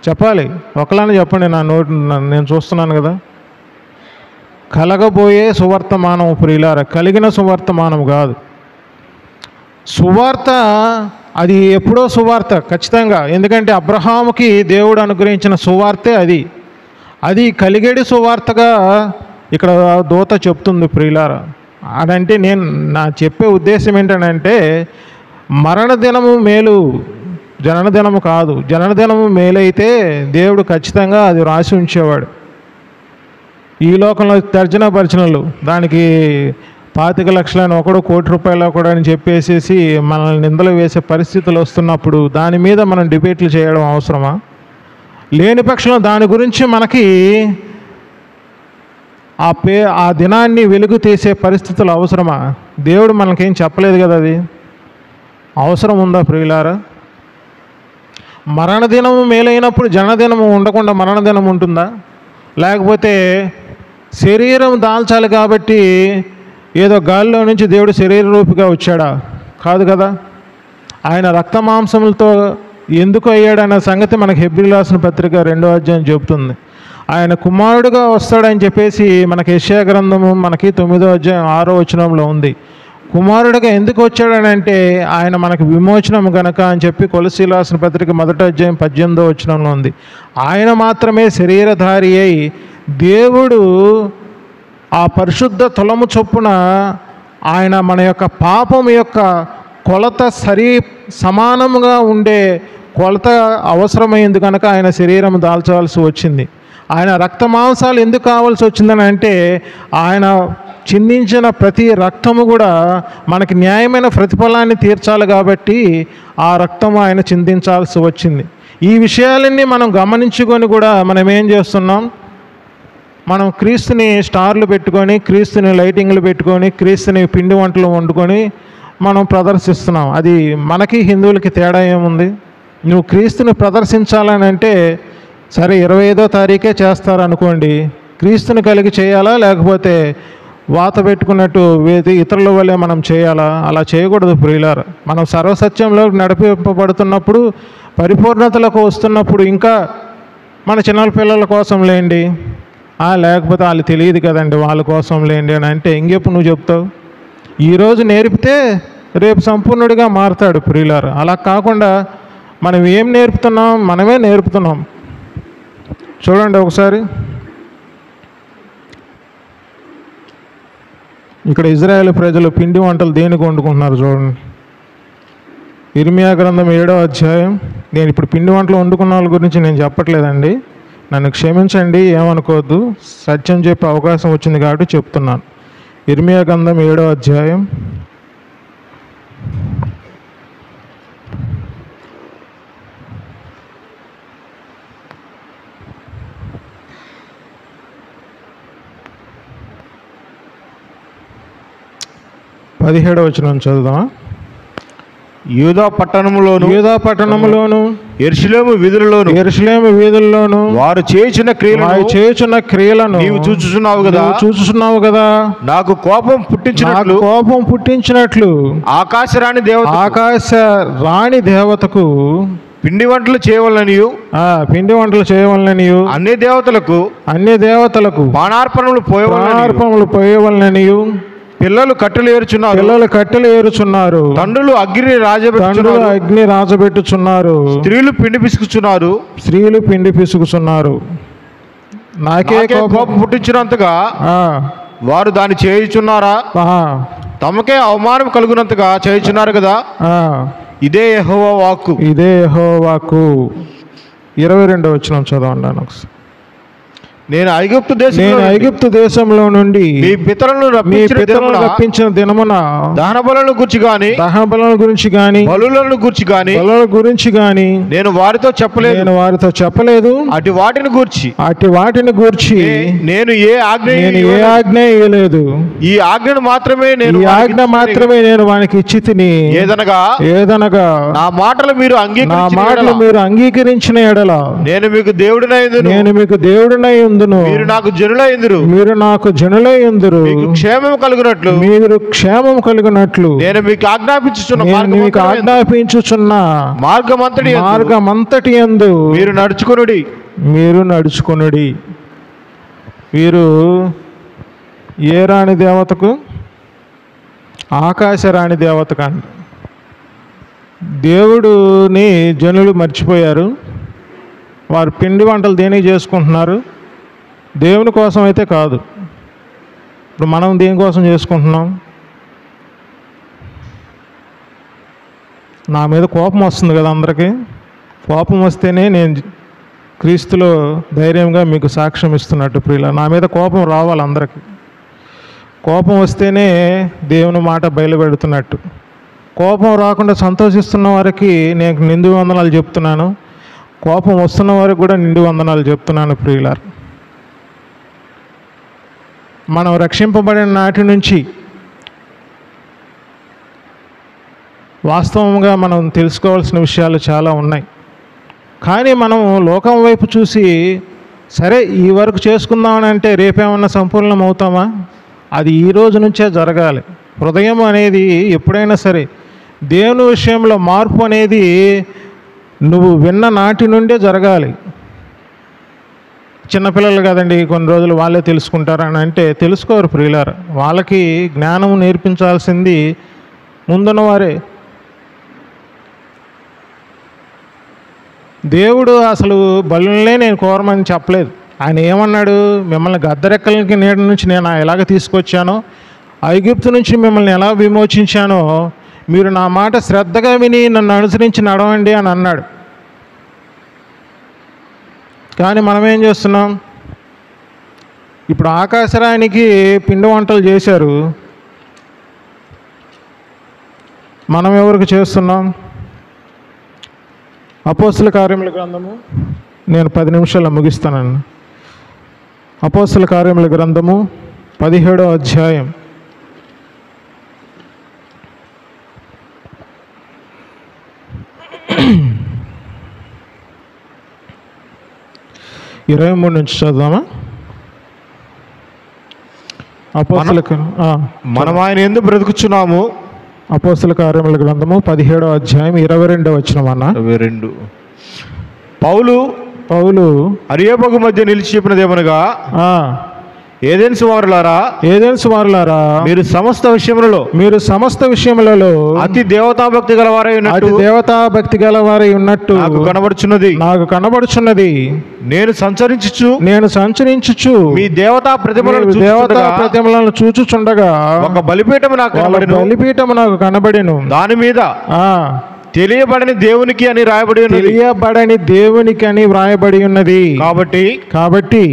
చెప్పాలి. ఒకలానే చెప్పండి, నేను చూస్తున్నాను కదా. కలగబోయే సువర్తమానం ప్రియులారా, కలిగిన సువర్తమానం కాదు. సువార్త అది ఎప్పుడో సువార్త ఖచ్చితంగా, ఎందుకంటే అబ్రహాముకి దేవుడు అనుగ్రహించిన సువార్తే అది కలిగేడి సువార్తగా ఇక్కడ దూత చెప్తుంది ప్రియులారా. అదంటే నా చెప్పే ఉద్దేశం ఏంటంటే, మరణ దినము మేలు, జననదినము కాదు. జననదినము మేలైతే దేవుడు ఖచ్చితంగా అది రాసి ఉంచేవాడు. ఈ లోకంలో తర్జనపరిచనలు దానికి 25 లక్షలని ఒకడు, ₹1 ఒకడు అని చెప్పేసి మనల్ని నిందలు వేసే పరిస్థితులు వస్తున్నప్పుడు దాని మీద మనం డిబేట్లు చేయడం అవసరమా? లేని పక్షంలో దాని గురించి మనకి ఆ దినాన్ని వెలుగు తీసే పరిస్థితులు అవసరమా? దేవుడు మనకేం చెప్పలేదు కదా. అది అవసరం ఉందా ప్రియులారా? మరణదినము మేలైనప్పుడు జనదినము ఉండకుండా మరణదినం ఉంటుందా? లేకపోతే శరీరం దాల్చాలి కాబట్టి ఏదో గాలిలో నుంచి దేవుడు శరీర రూపిగా వచ్చాడా? కాదు కదా. ఆయన రక్త మాంసములతో ఎందుకు అయ్యాడన్న సంగతి మనకి హెబ్రీయులకు రాసిన పత్రిక 2వ అధ్యాయం చెబుతుంది. ఆయన కుమారుడుగా వస్తాడని చెప్పేసి మనకి యెషయా గ్రంథము మనకి 9వ అధ్యాయం 6వ వచనంలో ఉంది. కుమారుడిగా ఎందుకు వచ్చాడనంటే ఆయన మనకు విమోచనం గనక అని చెప్పి కొలస్సీయులకు రాసిన పత్రిక 1వ అధ్యాయం 18వ వచనంలో ఉంది. ఆయన మాత్రమే శరీరధారి అయి దేవుడు ఆ పరిశుద్ధ తులము చొప్పున ఆయన మన యొక్క పాపం యొక్క కొలత సమానముగా ఉండే కొలత అవసరమైంది కనుక ఆయన శరీరం దాల్చవలసి వచ్చింది. ఆయన రక్త మాంసాలు ఎందుకు కావాల్సి వచ్చిందని అంటే, ఆయన చిందించిన ప్రతి రక్తము కూడా మనకి న్యాయమైన ప్రతిఫలాన్ని తీర్చాలి కాబట్టి ఆ రక్తము ఆయన చిందించాల్సి వచ్చింది. ఈ విషయాలన్నీ మనం గమనించుకొని కూడా మనం ఏం చేస్తున్నాం, మనం క్రీస్తుని స్టార్లు పెట్టుకొని, క్రీస్తుని లైటింగ్లు పెట్టుకొని, క్రీస్తుని పిండి వంటలు వండుకొని మనం ప్రదర్శిస్తున్నాం. అది మనకి హిందువులకి తేడా ఏముంది? నువ్వు క్రీస్తుని ప్రదర్శించాలని అంటే సరే 25వ తారీఖే చేస్తారనుకోండి, క్రీస్తుని కలిగి చేయాలా, లేకపోతే వాత పెట్టుకున్నట్టు ఇతరుల వల్లే మనం చేయాలా? అలా చేయకూడదు ప్రియులారా. మనం సర్వసత్యంలో నడిపింపబడుతున్నప్పుడు, పరిపూర్ణతలకు వస్తున్నప్పుడు ఇంకా మన చిన్న పిల్లల కోసం లేండి, లేకపోతే వాళ్ళు తెలియదు కదండి వాళ్ళ కోసం లేండి అని అంటే ఇంకెప్పుడు నువ్వు చెప్తావు? ఈరోజు నేర్పితే రేపు సంపూర్ణుడిగా మారుతాడు ప్రియులారా. అలా కాకుండా మనం ఏం నేర్పుతున్నాం? మనమే నేర్పుతున్నాం. చూడండి ఒకసారి. ఇక్కడ ఇజ్రాయేల్ ప్రజలు పిండి వంటలు దేనికి వండుకుంటున్నారు చూడండి. ఇర్మియా గ్రంథం 7వ అధ్యాయం. నేను ఇప్పుడు పిండి వంటలు వండుకున్న వాళ్ళ గురించి నేను చెప్పట్లేదండి, నన్ను క్షమించండి, ఏమనుకోవద్దు. సత్యం చెప్పే అవకాశం వచ్చింది కాబట్టి చెప్తున్నాను. ఇర్మియా గ్రంథం 7వ అధ్యాయం. పదిహేడవ వచనం చదువుదామా. యూదా పట్టణములోను యెరూషలేము వీధులలోను వారు చేయుచున్న క్రియలను నీవు చూచుచున్నావు కదా. నాకు కోపం పుట్టించినట్లు ఆకాశ రాణి దేవతకు పిండి వంటలు చేయవలననియు అన్ని దేవతలకు పానార్పణములు పోయవలననియు పిల్లలు కట్టెలు ఏరుచున్నారు. తండ్రులు అగ్ని రాజబెట్టుచున్నారు. స్త్రీలు పిండి పిసుకుచున్నారు. నాకే కోపం పుట్టించినంతగా వారు దాన్ని చేయుచున్నారా? తమకే అవమానం కలుగునంతగా చేయుచున్నారు కదా. ఇదే యెహోవా వాక్కు. 22వ వచనం చదవండి ఒకసారి. నేను ఐగుప్తు దేశంలో నుండి మీ పితరులను రప్పించిన దినమున దహన బలులను గురించి గాని బలులను గురించి గాని నేను వారితో చెప్పలేదు. అటు వాటిని గూర్చి నేను ఏ ఆజ్ఞ ఇయ్యలేదు. ఈ ఆజ్ఞను మాత్రమే నేను వానికి ఇచ్చి తిని ఏదనగా నా మాటలు మీరు అంగీకరించిన ఎడల నేను మీకు దేవుడినై మీరు నాకు జనులై ఉందురు. క్షేమం కలుగునట్లు నేను మీకు ఆజ్ఞాపించుచున్న మార్గమంతటి యందు మీరు నడుచుకొనుడి. వీరు ఏ రాణి దేవతకు? ఆకాశ రాణి దేవతకు అండి. దేవుడుని జనులు మర్చిపోయారు. వారు పిండి వంటలు దేనికి చేసుకుంటున్నారు? దేవుని కోసం అయితే కాదు. ఇప్పుడు మనం దేనికోసం చేసుకుంటున్నాం? నా మీద కోపం వస్తుంది కదా అందరికీ. కోపం వస్తేనే నేను క్రీస్తులో ధైర్యంగా మీకు సాక్ష్యం ఇస్తున్నట్టు ప్రియుల. నా మీద కోపం రావాలి అందరికీ. కోపం వస్తేనే దేవుని మాట బయలుపెడుతున్నట్టు. కోపం రాకుండా సంతోషిస్తున్న వారికి నేను నిండు వందనాలు చెప్తున్నాను. కోపం వస్తున్న వారికి కూడా నిండు వందనాలు చెప్తున్నాను ప్రియులారు. మనం రక్షింపబడిన నాటి నుంచి వాస్తవంగా మనం తెలుసుకోవాల్సిన విషయాలు చాలా ఉన్నాయి. కానీ మనం లోకం వైపు చూసి సరే ఈ వరకు చేసుకుందామని అంటే రేపేమన్నా సంపూర్ణం అవుతామా? అది ఈ రోజు నుంచే జరగాలి. హృదయం అనేది ఎప్పుడైనా సరే దేవుని విషయంలో మార్పు అనేది నువ్వు విన్న నాటి నుండే జరగాలి. చిన్నపిల్లలు కదండి, కొన్ని రోజులు వాళ్ళే తెలుసుకుంటారని అంటే తెలుసుకోరు ప్రియులారు. వాళ్ళకి జ్ఞానం నేర్పించాల్సింది ముందున్నవారే. దేవుడు అసలు బలులనే నేను కోరమని చెప్పలేదు. ఆయన ఏమన్నాడు? మిమ్మల్ని గద్దరెక్కలకి నీడ నుంచి నేను ఎలాగ తీసుకొచ్చానో, ఐగుప్తు నుంచి మిమ్మల్ని ఎలా విమోచించానో మీరు నా మాట శ్రద్ధగా విని నన్ను అనుసరించి నడవండి అని అన్నాడు. కానీ మనం ఏం చేస్తున్నాం? ఇప్పుడు ఆకాశరానికి పిండి వంటలు చేశారు, మనం ఎవరికి చేస్తున్నాం? అపోస్తుల కార్యముల గ్రంథము, నేను 10 నిమిషాల్లో ముగిస్తానండి. అపోస్తుల కార్యముల గ్రంథము 17వ అధ్యాయం 23 నుంచి చదువుదామా? మనం ఆయన ఎందుకు బ్రతుకుచున్నాము? అపోస్తుల కార్యముల గ్రంథము 17వ అధ్యాయం 22వ వచనం అన్న. 22. పౌలు పౌలు అరియోపగు మధ్య నిలిచి చెప్పినదేమనగా, ఏదెన్సు వారులారా, ఏదెన్సు వారులారా, మీరు సమస్త విషయములలో అతి దేవతాభక్తి గలవారై ఉన్నట్టు, దేవతాభక్తి గలవారై ఉన్నట్టు నాకు కనబడుచున్నది. నేను సంచరించుచు మీ దేవతా ప్రతిమలను చూచుచుండగా ఒక బలిపీఠము నాకు కనబడెను. దాని మీద తెలియబడని దేవునికి అని వ్రాయబడి ఉన్నది. కాబట్టి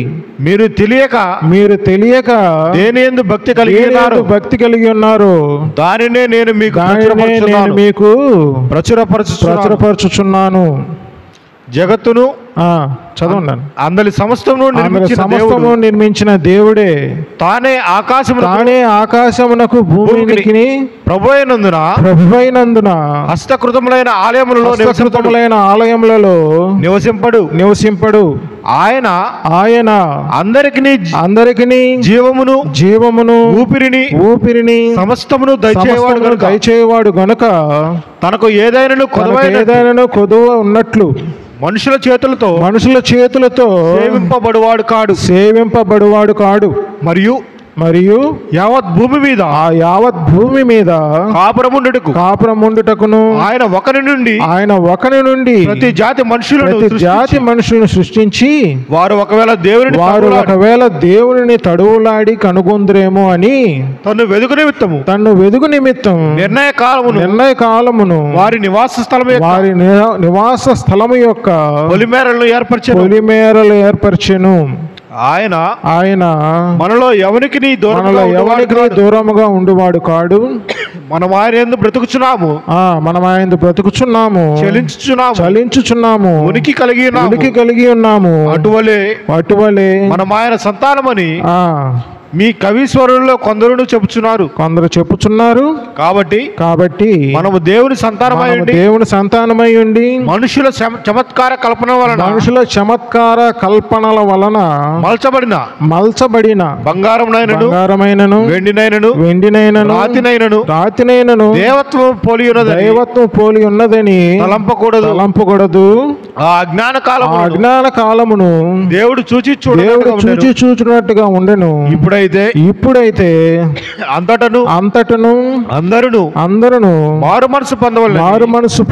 మీరు తెలియక దేనియందు భక్తి కలిగి ఉన్నారు, దానినే నేను మీకు ప్రచురపరచుచున్నాను. జగత్తును చదవండి. అందరి సమస్తమును నిర్మించిన దేవుడే తానే ఆకాశమునకు భూమికి ప్రభువైనందున హస్తకృతములైన ఆలయములలో నివసింపడు. ఆయన అందరికిని జీవమును ఊపిరిని సమస్తమును దయచేవాడు గనుక తనకు ఏదైనా కొదువ ఉన్నట్లు మనుషుల చేతులతో సేవింపబడువాడు కాడు. మరియు యావత్ భూమి మీద కాపురముండుటకును ఆయన ఒకని నుండి ప్రతి జాతి మనుషులను సృష్టించి వారు ఒకవేళ దేవుని తడువులాడి కనుగొందురేమో అని తన్ను వెదుగు నిమిత్తం నిర్ణయ కాలమును వారి నివాస స్థలము యొక్క పొలిమేరలు ఏర్పరచెను. ఆయన మనలో ఎవరికి దూరముగా ఉండువాడు కాడు. మనం ఆయన యందు బ్రతుకుచున్నాము, చలించుచున్నాము, ఉనికి కలిగి ఉన్నాము. అటువలే మనం ఆయన సంతానమని మీ కవీశ్వరుల్లో కొందరు చెప్పుచున్నారు. కాబట్టి మనము దేవుని సంతానమై ఉండి మనుషుల చమత్కార కల్పనల వలన మలచబడిన బంగారమైనను వెండినైనను రాతినైనను దేవత్వం పోలి ఉన్నదని తలంపకూడదు. ఆ అజ్ఞాన కాలమును దేవుడు చూచి చూచున్నట్టుగా ఉండెను. ఇప్పుడైతే అంతటను అందరును మారు మనసు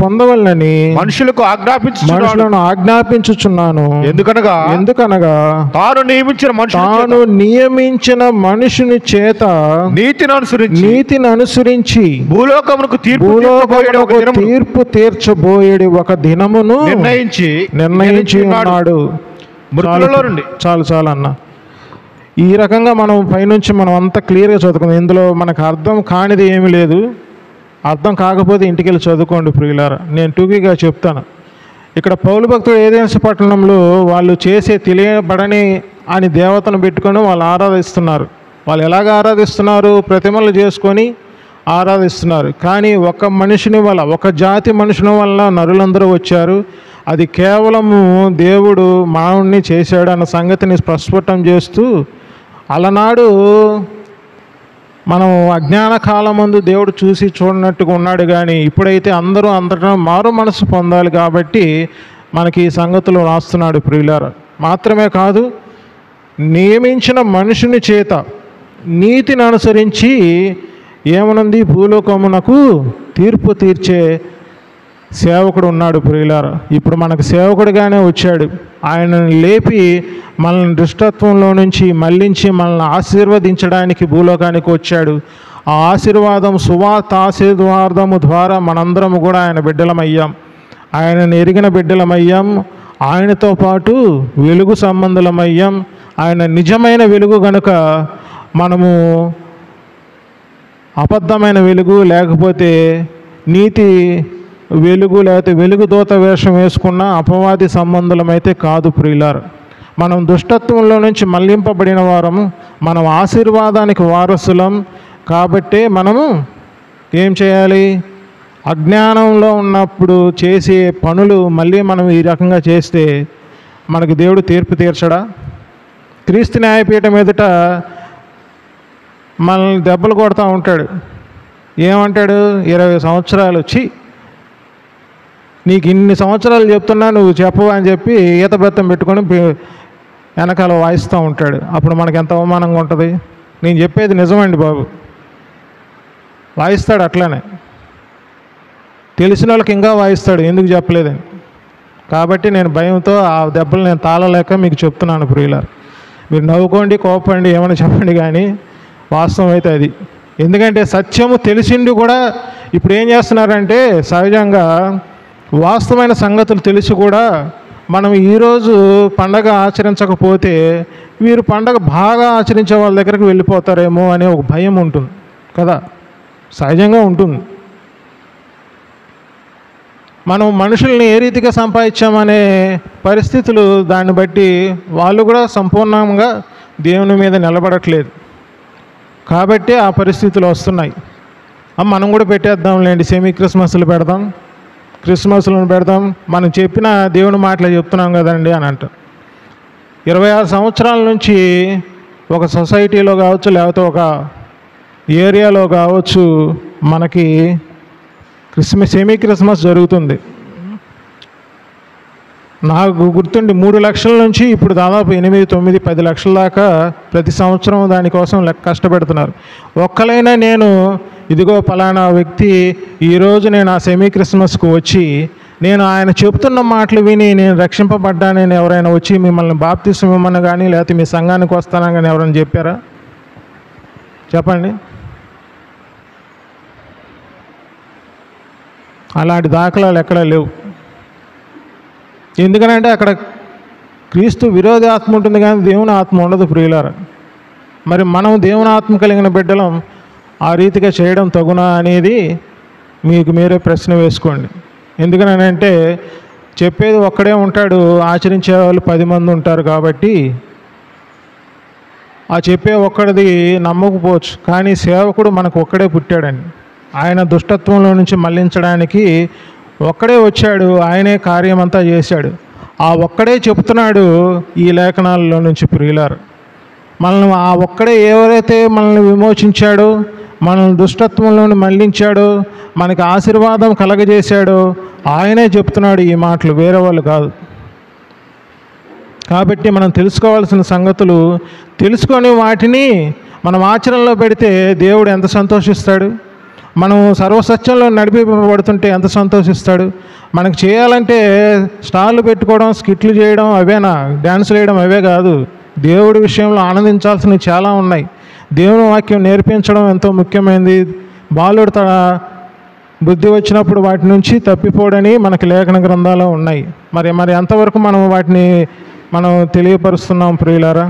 పొందవలనని మనుషులను ఆజ్ఞాపించుచున్నాను. ఎందుకనగా తాను నియమించిన మనుషుని చేత నీతిని అనుసరించి భూలోకమునకు తీర్పు తీర్చబోయేది ఒక దినమును నిర్ణయించి ఉన్నాడు. చాలు అన్న. ఈ రకంగా మనం పైనుంచి అంతా క్లియర్గా చదువుకుందాం. ఇందులో మనకు అర్థం కానిది ఏమీ లేదు. అర్థం కాకపోతే ఇంటికి వెళ్ళి చదువుకోండి ప్రియులారా. నేను టూకీగా చెప్తాను. ఇక్కడ పౌలు భక్తుడు ఏదెన్సు పట్టణంలో వాళ్ళు చేసే తెలియబడని అని దేవతను పెట్టుకొని వాళ్ళు ఆరాధిస్తున్నారు. వాళ్ళు ఎలాగ ఆరాధిస్తున్నారు? ప్రతిమలు చేసుకొని ఆరాధిస్తున్నారు. కానీ ఒక జాతి మనుషుని వల్ల నరులందరూ వచ్చారు. అది కేవలము దేవుడు మానవుణ్ణి చేశాడు అన్న సంగతిని ప్రస్ఫుటం చేస్తూ, అలనాడు మనం అజ్ఞాన కాలం ముందు దేవుడు చూసి చూడనట్టుగా ఉన్నాడు. కానీ ఇప్పుడైతే అందరూ అంతటా మారు మనసు పొందాలి కాబట్టి మనకి ఈ సంగతులు రాస్తున్నాడు ప్రియులారా. మాత్రమే కాదు, నియమించిన మనుషుని చేత నీతిని అనుసరించి ఏమనుంది? భూలోకమునకు తీర్పు తీర్చే సేవకుడు ఉన్నాడు ప్రియులారా. ఇప్పుడు మనకు సేవకుడిగానే వచ్చాడు. ఆయనను లేపి మనల్ని దుష్టత్వంలో నుంచి మళ్ళించి మనల్ని ఆశీర్వదించడానికి భూలోకానికి వచ్చాడు. ఆ సువార్త ఆశీర్వాదము ద్వారా మనందరము కూడా ఆయన బిడ్డలమయ్యాం. ఆయనను ఎరిగిన బిడ్డలమయ్యాం. ఆయనతో పాటు వెలుగు సంబంధులమయ్యాం. ఆయన నిజమైన వెలుగు గనుక మనము అబద్ధమైన వెలుగు లేకపోతే నీతి వెలుగు లేకపోతే వెలుగు దూత వేషం వేసుకున్న అపవాది సంబంధులమైతే కాదు ప్రియులారు. మనం దుష్టత్వంలో నుంచి మళ్లింపబడిన వారము, మనం ఆశీర్వాదానికి వారసులం. కాబట్టే మనము ఏం చేయాలి? అజ్ఞానంలో ఉన్నప్పుడు చేసే పనులు మళ్ళీ మనం ఈ రకంగా చేస్తే మనకు దేవుడు తీర్పు తీర్చడా? క్రీస్తు న్యాయపీఠం ఎదుట మనల్ని దెబ్బలు కొడతా ఉంటాడు. ఏమంటాడు? 20 సంవత్సరాలు వచ్చి నీకు ఇన్ని సంవత్సరాలు చెప్తున్నా నువ్వు చెప్పవు అని చెప్పి ఈత బెత్తం పెట్టుకొని వెనకాల వాయిస్తూ ఉంటాడు. అప్పుడు మనకి ఎంత అవమానంగా ఉంటుంది. నేను చెప్పేది నిజమండి బాబు, వాయిస్తాడు అట్లానే. తెలిసిన వాళ్ళకి ఇంకా వాయిస్తాడు, ఎందుకు చెప్పలేదని. కాబట్టి నేను భయంతో ఆ దెబ్బలు నేను తాళలేక మీకు చెప్తున్నాను ప్రియులారా. మీరు నవ్వుకోండి, కోపండి, ఏమైనా చెప్పండి, కానీ వాస్తవం అయితే అది. ఎందుకంటే సత్యము తెలిసిండి కూడా ఇప్పుడు ఏం చేస్తున్నారంటే, సహజంగా వాస్తవమైన సంగతులు తెలిసి కూడా మనం ఈరోజు పండగ ఆచరించకపోతే వీరు పండగ బాగా ఆచరించే వాళ్ళ దగ్గరికి వెళ్ళిపోతారేమో అనే ఒక భయం ఉంటుంది కదా, సహజంగా ఉంటుంది. మనం మనుషుల్ని ఏ రీతిగా సంపాదించామనే పరిస్థితులు దాన్ని బట్టి వాళ్ళు కూడా సంపూర్ణంగా దేవుని మీద నిలబడట్లేదు. కాబట్టి ఆ పరిస్థితులు వస్తున్నాయి. మనం కూడా పెట్టేద్దాంలేండి, సెమీ క్రిస్మస్లు పెడదాం, క్రిస్మస్లను పెడదాం, మనం చెప్పిన దేవుని మాటలు చెప్తున్నాం కదండి అని అంటాం. 26 సంవత్సరాల నుంచి ఒక సొసైటీలో కావచ్చు, లేకపోతే ఒక ఏరియాలో కావచ్చు, మనకి సెమీ క్రిస్మస్ జరుగుతుంది. నాకు గుర్తుండి 3 లక్షల నుంచి ఇప్పుడు దాదాపు 8, 9, 10 లక్షల దాకా ప్రతి సంవత్సరం దానికోసం కష్టపెడుతున్నారు. ఒక్కలైనా నేను ఇదిగో పలానా వ్యక్తి ఈరోజు నేను ఆ సెమీ క్రిస్మస్కు వచ్చి నేను ఆయన చెప్తున్న మాటలు విని నేను రక్షింపబడ్డానని ఎవరైనా వచ్చి మిమ్మల్ని బాప్తిసం ఇవ్వమని కానీ లేకపోతే మీ సంఘానికి వస్తానని కానీ ఎవరైనా చెప్పారా? చెప్పండి. అలాంటి దాఖలాలు ఎక్కడా లేవు. ఎందుకనంటే అక్కడ క్రీస్తు విరోధి ఆత్మ ఉంటుంది కానీ దేవుని ఆత్మ ఉండదు ప్రియులారా. మరి మనం దేవుని ఆత్మ కలిగిన బిడ్డలం ఆ రీతిగా చేయడం తగునా అనేది మీకు మీరే ప్రశ్న వేసుకోండి. ఎందుకనంటే చెప్పేది ఒక్కడే ఉంటాడు, ఆచరించే వాళ్ళు 10 మంది ఉంటారు. కాబట్టి ఆ చెప్పే ఒక్కడిది నమ్మకపోవచ్చు, కానీ సేవకుడు మనకు ఒక్కడే పుట్టాడండి. ఆయన దుష్టత్వంలో నుంచి మళ్లించడానికి ఒక్కడే వచ్చాడు, ఆయనే కార్యమంతా చేశాడు. ఆ ఒక్కడే చెప్తున్నాడు ఈ లేఖనాలలో నుంచి ప్రియులారు. మనల్ని ఆ ఒక్కడే ఎవరైతే మనల్ని విమోచించాడో, మనల్ని దుష్టత్వంలోని మళ్లించాడో, మనకి ఆశీర్వాదం కలగజేశాడో ఆయనే చెప్తున్నాడు ఈ మాటలు, వేరే వాళ్ళు కాదు. కాబట్టి మనం తెలుసుకోవాల్సిన సంగతులు తెలుసుకొని వాటిని మనం ఆచరణలో పెడితే దేవుడు ఎంత సంతోషిస్తాడు. మనం సర్వసత్యంలో నడిపింపబడుతుంటే ఎంత సంతోషిస్తాడు. మనకు చేయాలంటే స్టార్లు పెట్టుకోవడం, స్కిట్లు చేయడం అవేనా, డ్యాన్సులు వేయడం అవే కాదు. దేవుడి విషయంలో ఆనందించాల్సినవి చాలా ఉన్నాయి. దేవుని వాక్యం నేర్పించడం ఎంతో ముఖ్యమైనది. బాలుడు తన బుద్ధి వచ్చినప్పుడు వాటి నుంచి తప్పిపోడని మనకి లేఖన గ్రంథాలు ఉన్నాయి. మరి ఎంతవరకు మనం వాటిని తెలియపరుస్తున్నాం ప్రియులారా.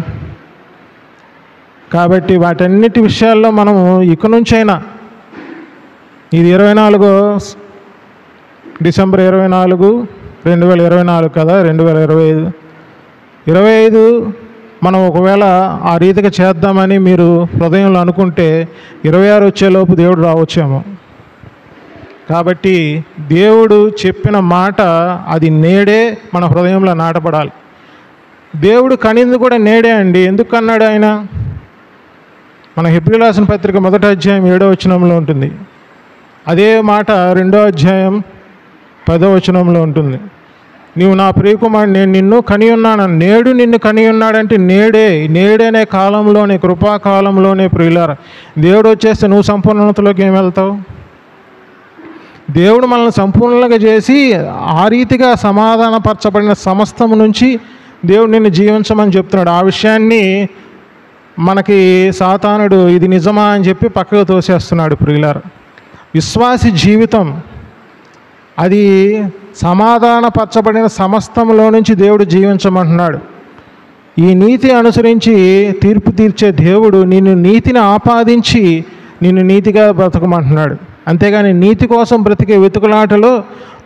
కాబట్టి వాటన్నిటి విషయాల్లో మనము ఇక నుంచైనా, ఇది 24 డిసెంబర్ 24, 2024 కదా, 2025 మనం ఒకవేళ ఆ రీతిగా చేద్దామని మీరు హృదయంలో అనుకుంటే 26 వచ్చేలోపు దేవుడు రావచ్చేమో. కాబట్టి దేవుడు చెప్పిన మాట అది నేడే మన హృదయంలో నాటపడాలి. దేవుడు కనింది కూడా నేడే అండి. ఎందుకు అన్నాడు ఆయన? మన హెబ్రీయులకు రాసిన పత్రిక 1వ అధ్యాయం 7వ వచనంలో ఉంటుంది. అదే మాట 2వ అధ్యాయం 10వ వచనంలో ఉంటుంది. నీవు నా ప్రియకుమారుడు, నేను నిన్ను కని ఉన్నాను. నేడు నిన్ను కని ఉన్నాడంటే నేడేనే కాలంలోనే, కృపాకాలంలోనే ప్రియులారా. దేవుడు వచ్చేస్తే నువ్వు సంపూర్ణతలోకి ఏం వెళ్తావు? దేవుడు మనల్ని సంపూర్ణంగా చేసి ఆ రీతిగా సమాధానపరచబడిన సమస్తము నుంచి దేవుడు నిన్ను జీవించమని చెప్తున్నాడు. ఆ విషయాన్ని మనకి సాతానుడు ఇది నిజమా అని చెప్పి పక్కకు తోసేస్తున్నాడు ప్రియులారా. విశ్వాసి జీవితం అది సమాధానపరచబడిన సమస్తంలో నుంచి దేవుడు జీవించమంటున్నాడు. ఈ నీతి అనుసరించి తీర్పు తీర్చే దేవుడు నిన్ను నీతిని ఆపాదించి నిన్ను నీతిగా బ్రతకమంటున్నాడు. అంతేగాని నీతి కోసం బ్రతికే వెతుకులాటలో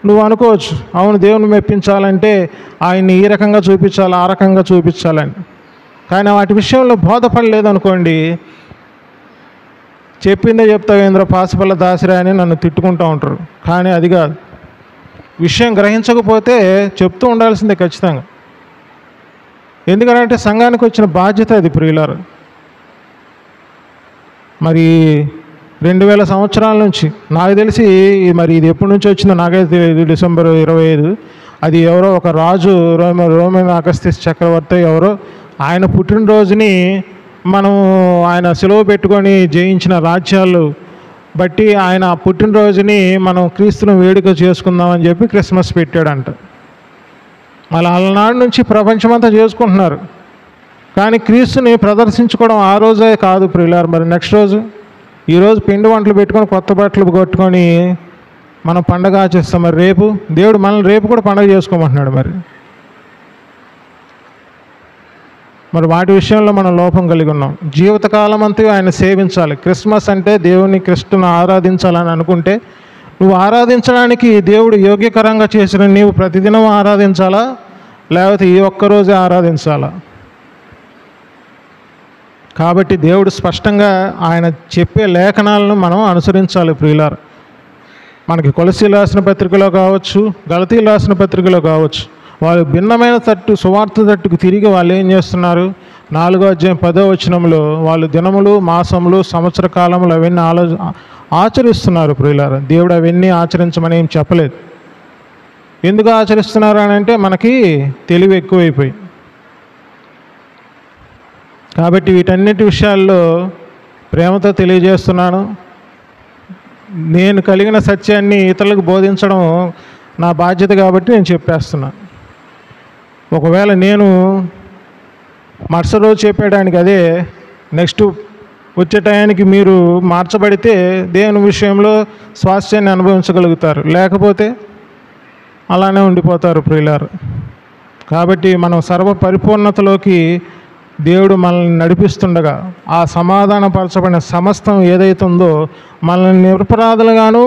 నువ్వు అనుకోవచ్చు, అవును దేవుని మెప్పించాలంటే ఆయన్ని ఈ రకంగా చూపించాలి, ఆ రకంగా చూపించాలని. కానీ వాటి విషయంలో బోధపడలేదనుకోండి, చెప్పిందే చెప్తావేంద్ర పాసిపల్ల దాసిరా అని నన్ను తిట్టుకుంటూ ఉంటారు. కానీ అది కాదు. విషయం గ్రహించకపోతే చెప్తూ ఉండాల్సిందే ఖచ్చితంగా. ఎందుకంటే సంఘానికి వచ్చిన బాధ్యత అది ప్రియులారు. మరి 2000 సంవత్సరాల నుంచి నాకు తెలిసి, మరి ఇది ఎప్పటి నుంచి వచ్చిందో నాకైతే తెలియదు. డిసెంబర్ 25 అది ఎవరో ఒక రాజు, రోమన్ అగస్తిస్ చక్రవర్తి ఎవరో ఆయన పుట్టినరోజుని మనం ఆయన సెలవు పెట్టుకొని జయించిన రాజ్యాలు బట్టి ఆయన పుట్టినరోజుని మనం క్రీస్తుని వేడుక చేసుకుందామని చెప్పి క్రిస్మస్ పెట్టాడంట. మళ్ళీ అలనాడు నుంచి ప్రపంచమంతా చేసుకుంటున్నారు. కానీ క్రీస్తుని ప్రదర్శించుకోవడం ఆ రోజే కాదు ప్రియులారు. మరి నెక్స్ట్ రోజు, ఈరోజు పిండి వంటలు పెట్టుకొని కొత్త బట్టలు కొట్టుకొని మనం పండగ ఆచరిస్తాం. మరి రేపు దేవుడు మనల్ని రేపు కూడా పండగ చేసుకోమంటున్నాడు. మరి వాటి విషయంలో మనం లోపం కలిగి ఉన్నాం. జీవితకాలం అంతా ఆయన సేవించాలి. క్రిస్మస్ అంటే దేవుని క్రిస్తుని ఆరాధించాలని అనుకుంటే నువ్వు ఆరాధించడానికి దేవుడు యోగ్యకరంగా చేసిన నీవు ప్రతిదినం ఆరాధించాలా, లేకపోతే ఈ ఒక్కరోజే ఆరాధించాలా? కాబట్టి దేవుడు స్పష్టంగా ఆయన చెప్పే లేఖనాలను మనం అనుసరించాలి ప్రియులారు. మనకి కొలసీలు రాసిన పత్రికలో కావచ్చు, గలతీలు రాసిన పత్రికలో కావచ్చు, వాళ్ళు భిన్నమైన తట్టు, సువార్త తట్టుకు తిరిగి వాళ్ళు ఏం చేస్తున్నారు? 4వ అధ్యాయం 10వ వచనంలో వాళ్ళు దినములు, మాసములు, సంవత్సర కాలములు అవన్నీ ఆచరిస్తున్నారు ప్రియులారా. దేవుడు అవన్నీ ఆచరించమని ఏం చెప్పలేదు. ఎందుకు ఆచరిస్తున్నారు అని అంటే మనకి తెలివి ఎక్కువైపోయి. కాబట్టి వీటన్నిటి విషయాల్లో ప్రేమతో తెలియజేస్తున్నాను. నేను కలిగిన సత్యాన్ని ఇతరులకు బోధించడం నా బాధ్యత కాబట్టి నేను చెప్పేస్తున్నాను. ఒకవేళ నేను మరుసటి రోజు చెప్పేయడానికి అదే నెక్స్ట్ వచ్చే టయానికి మీరు మార్చబడితే దేవుని విషయంలో స్వాస్థ్యాన్ని అనుభవించగలుగుతారు, లేకపోతే అలానే ఉండిపోతారు ప్రియులారు. కాబట్టి మనం సర్వ పరిపూర్ణతలోకి దేవుడు మనల్ని నడిపిస్తుండగా ఆ సమాధానపరచబడిన సమస్తం ఏదైతే ఉందో మనల్ని నిరపరాధులుగాను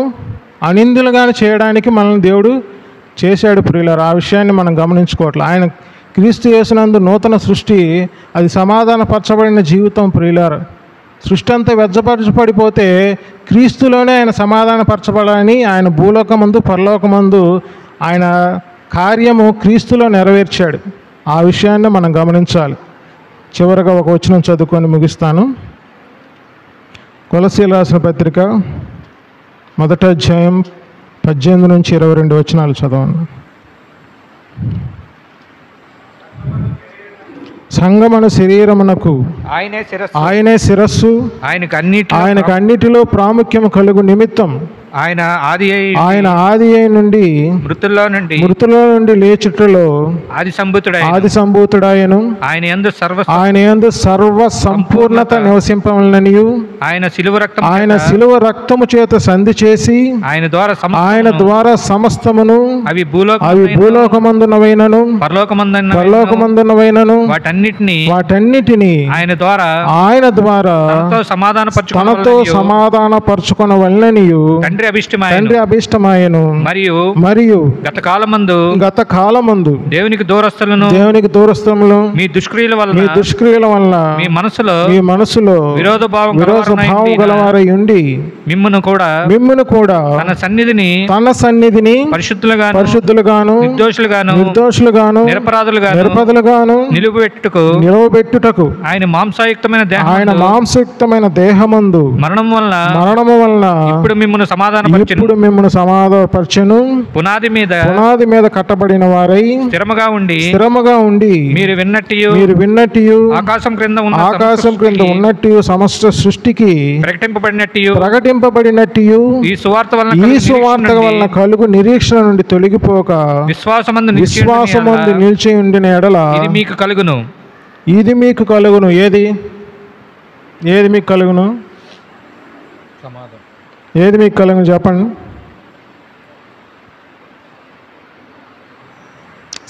అనిందులుగాను చేయడానికి మనల్ని దేవుడు చేశాడు ప్రియులారు. ఆ విషయాన్ని మనం గమనించుకోవట్లేదు. ఆయన క్రీస్తు యేసునందు నూతన సృష్టి, అది సమాధానపరచబడిన జీవితం ప్రియులారు. సృష్టి అంతా వెజ్జపరచబడిపోతే క్రీస్తులోనే ఆయన సమాధానపరచబడాలని ఆయన భూలోకమందు పరలోకమందు ఆయన కార్యము క్రీస్తులో నెరవేర్చాడు. ఆ విషయాన్ని మనం గమనించాలి. చివరగా ఒక వచనం చదువుకొని ముగిస్తాను. కొలసీలు రాసిన పత్రిక 1వ అధ్యాయం 18 నుంచి 22 వచనాలు చదవండి. సంగమన శరీరమునకు ఆయనే శిరస్సు, ఆయనకు అన్నిటిలో ప్రాముఖ్యము కలుగు నిమిత్తం ఆయన ఆది అయి నుండి మృతుల్లో నుండి లేచుటలో ఆది సంభూతుడాయను. ఆయన యందు సర్వ సంపూర్ణత నివసింపవలననియు ఆయన శిలువ రక్తము చేత సంధి చేసి ఆయన ద్వారా సమస్తమును అవి భూలోకమందునవైనను పరలోకమందునవైనను వాటన్నిటిని ఆయన ద్వారా తనతో సమాధానపరచుకొనవలననియు తండ్రి అభిష్టమాయను. మరియు గత కాలమందు దేవునికి దూరస్తులను మీ దుష్క్రియల వలన మీ మనసులో విరోధ భావం గలవారై ఉండి మిమ్మును కూడా తన సన్నిధిని పరిశుద్ధులుగాను నిర్దోషులుగాను నిరపరాధులుగాను నిలువబెట్టుటకు ఆయన మాంసయుక్తమైన దేహమందు మరణము వలన ఇప్పుడు మిమ్మును సమాధానపరచెను. పునాది మీద కట్టబడిన వారై స్థిరముగా ఉండి మీరు విన్నట్టు ఆకాశం క్రింద ఉన్నట్టు సమస్త సృష్టికి ప్రకటింపబడినట్టు ఈ సువార్త వలన కలుగు నిరీక్షణ నుండి తొలగిపోక విశ్వాసమందు నిలిచి ఉండిన ఎడల ఇది మీకు కలుగును. ఏది మీకు కలుగును? ఏది మీకు కలుగును చెప్పండి.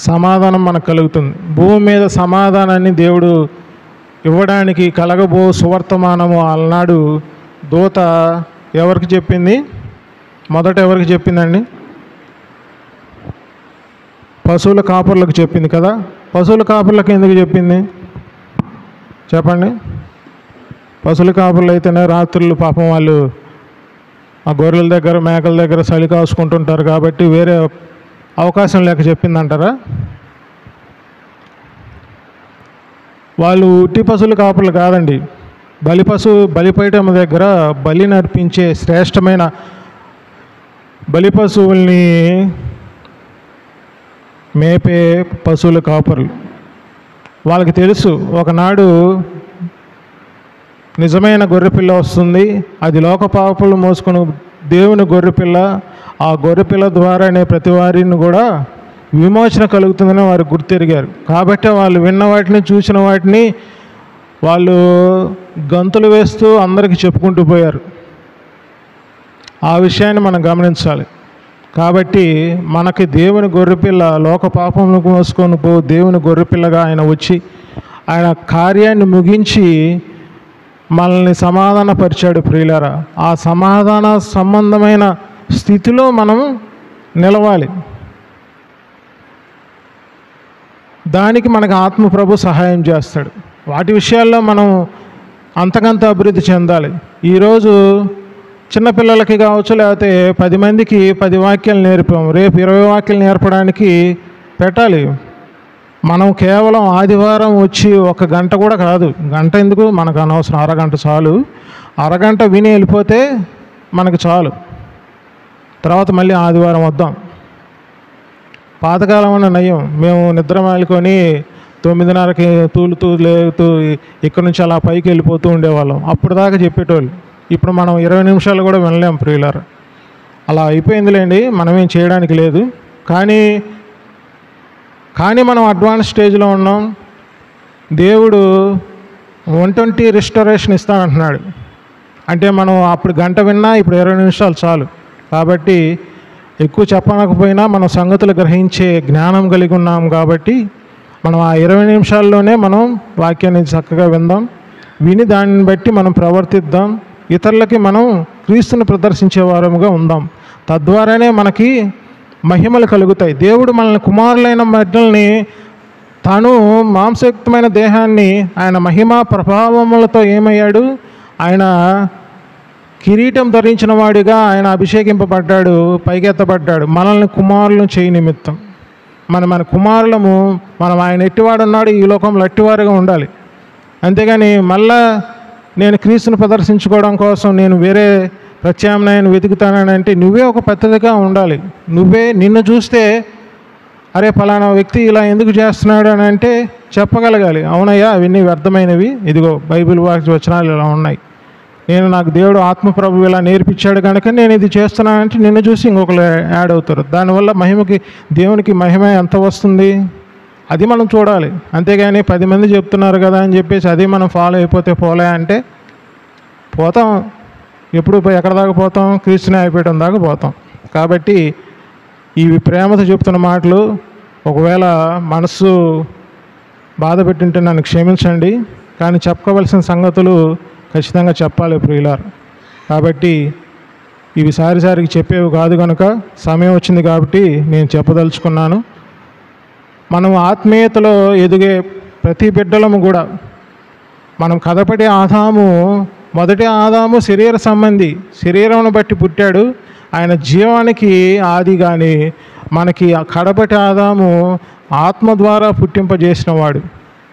సమాధానం మనకు కలుగుతుంది. భూమి మీద సమాధానాన్ని దేవుడు ఇవ్వడానికి కలగబో సువర్తమానము అలనాడు దూత ఎవరికి చెప్పింది? మొదట ఎవరికి చెప్పిందండి? పశువుల కాపర్లకు చెప్పింది కదా. పశువుల కాపర్లకు ఎందుకు చెప్పింది చెప్పండి? పశువుల కాపర్లు అయితేనే రాత్రులు పాపం వాళ్ళు ఆ గొర్రెల దగ్గర మేకల దగ్గర చలి కాసుకుంటుంటారు కాబట్టి వేరే అవకాశం లేక చెప్పిందంటారా? వాళ్ళు ఉట్టి పశువుల కాపర్లు కాదండి. బలిపీఠం దగ్గర బలిని అర్పించే శ్రేష్టమైన బలి పశువుల్ని మేపే పశువుల కాపర్లు. వాళ్ళకి తెలుసు ఒకనాడు నిజమైన గొర్రెపిల్ల వస్తుంది, అది లోక పాపలు మోసుకుని దేవుని గొర్రెపిల్ల, ఆ గొర్రెపిల్ల ద్వారానే ప్రతి వారిని కూడా విమోచన కలుగుతుందని వారు గుర్తెరిగారు. కాబట్టి వాళ్ళు విన్న వాటిని చూసిన వాటిని వాళ్ళు గంతులు వేస్తూ అందరికీ చెప్పుకుంటూ పోయారు. ఆ విషయాన్ని మనం గమనించాలి. కాబట్టి మనకి దేవుని గొర్రెపిల్ల, లోక పాపములకు మోసుకొని దేవుని గొర్రెపిల్లగా ఆయన వచ్చి ఆయన కార్యాన్ని ముగించి మనల్ని సమాధానపరిచాడు. ప్రియులారా, ఆ సమాధాన సంబంధమైన స్థితిలో మనం నిలవాలి. దానికి మనకు ఆత్మ ప్రభు సహాయం చేస్తాడు. వాటి విషయాల్లో మనం అంతకంత అభివృద్ధి చెందాలి. ఈరోజు చిన్నపిల్లలకి కావచ్చు, లేకపోతే 10 మందికి 10 వాక్యాలు నేర్పాము, రేపు 20 వాక్యాలు నేర్పడానికి పెట్టాలి. మనం కేవలం ఆదివారం వచ్చి 1 గంట కూడా కాదు, గంట ఎందుకు మనకు అనవసరం, అరగంట చాలు. అరగంట విని వెళ్ళిపోతే మనకు చాలు. తర్వాత మళ్ళీ ఆదివారం వద్దాం. పాతకాలం అన్న నయం, మేము నిద్ర మేలుకొని 9:30కి తూలుతూ ఇక్కడ నుంచి అలా పైకి వెళ్ళిపోతూ ఉండేవాళ్ళం. అప్పుడు దాకా చెప్పేటోళ్ళు. ఇప్పుడు మనం 20 నిమిషాలు కూడా వినలేం ప్రియులారా. అలా అయిపోయిందిలేండి, మనమేం చేయడానికి లేదు. కానీ మనం అడ్వాన్స్ స్టేజ్లో ఉన్నాం. దేవుడు 120 రిస్టరేషన్ ఇస్తానంటున్నాడు. అంటే మనం అప్పుడు గంట విన్నా ఇప్పుడు 20 నిమిషాలు చాలు. కాబట్టి ఎక్కువ చెప్పనకపోయినా మనం సంగతులు గ్రహించే జ్ఞానం కలిగి ఉన్నాం. కాబట్టి మనం ఆ 20 నిమిషాల్లోనే మనం వాక్యాన్ని చక్కగా విందాం. విని దాన్ని బట్టి మనం ప్రవర్తిద్దాం. ఇతరులకి మనం క్రీస్తుని ప్రదర్శించే వారముగా ఉందాం. తద్వారానే మనకి మహిమలు కలుగుతాయి. దేవుడు మనల్ని కుమారులైన బిడ్డల్ని తాను మాంసయుక్తమైన దేహాన్ని ఆయన మహిమ ప్రభావములతో ఏమయ్యాడు, ఆయన కిరీటం ధరించిన వాడిగా ఆయన అభిషేకింపబడ్డాడు, పైకెత్తబడ్డాడు మనల్ని కుమారులను చేయి నిమిత్తం. మన కుమారులము, మనం ఆయన ఎట్టివాడు ఉన్నాడు, ఈ లోకంలో ఎట్టివారుగా ఉండాలి. అంతేగాని మళ్ళా నేను క్రీస్తుని ప్రదర్శించుకోవడం కోసం నేను వేరే ప్రత్యామ్నాయాన్ని వెతుకుతానని అంటే నువ్వే ఒక పద్ధతిగా ఉండాలి. నిన్ను చూస్తే అరే ఫలానా వ్యక్తి ఇలా ఎందుకు చేస్తున్నాడు అని అంటే చెప్పగలగాలి. అవునయ్యా, అవన్నీ వ్యర్థమైనవి, ఇదిగో బైబిల్ వచనాలు ఇలా ఉన్నాయి, నాకు దేవుడు ఆత్మప్రభు ఇలా నేర్పించాడు కనుక నేను ఇది చేస్తున్నానంటే నిన్ను చూసి ఇంకొకరు యాడ్ అవుతారు. దానివల్ల మహిమకి, దేవునికి మహిమ ఎంత వస్తుంది అది మనం చూడాలి. అంతేగాని 10 మంది చెప్తున్నారు కదా అని చెప్పేసి అది మనం ఫాలో అయిపోతే పోలే అంటే పోతాం. ఎప్పుడు ఎక్కడ దాకా పోతాం? క్రీస్తుని అయిపోయడం దాకా పోతాం. కాబట్టి ఇవి ప్రేమతో చెప్తున్న మాటలు. ఒకవేళ మనసు బాధ పెట్టింటే నన్ను క్షమించండి. కానీ చెప్పుకోవలసిన సంగతులు ఖచ్చితంగా చెప్పాలి ప్రియులారు. కాబట్టి ఇవి సారికి చెప్పేవి కాదు కనుక సమయం వచ్చింది కాబట్టి నేను చెప్పదలుచుకున్నాను. మనం ఆత్మీయతలో ఎదిగే ప్రతి బిడ్డలము కూడా, మనం కదపటి మొదటి ఆదాము శరీర సంబంధి, శరీరమును బట్టి పుట్టాడు, ఆయన జీవానికి ఆది. కానీ మనకి కడపటి ఆదాము ఆత్మ ద్వారా పుట్టింపజేసిన వాడు,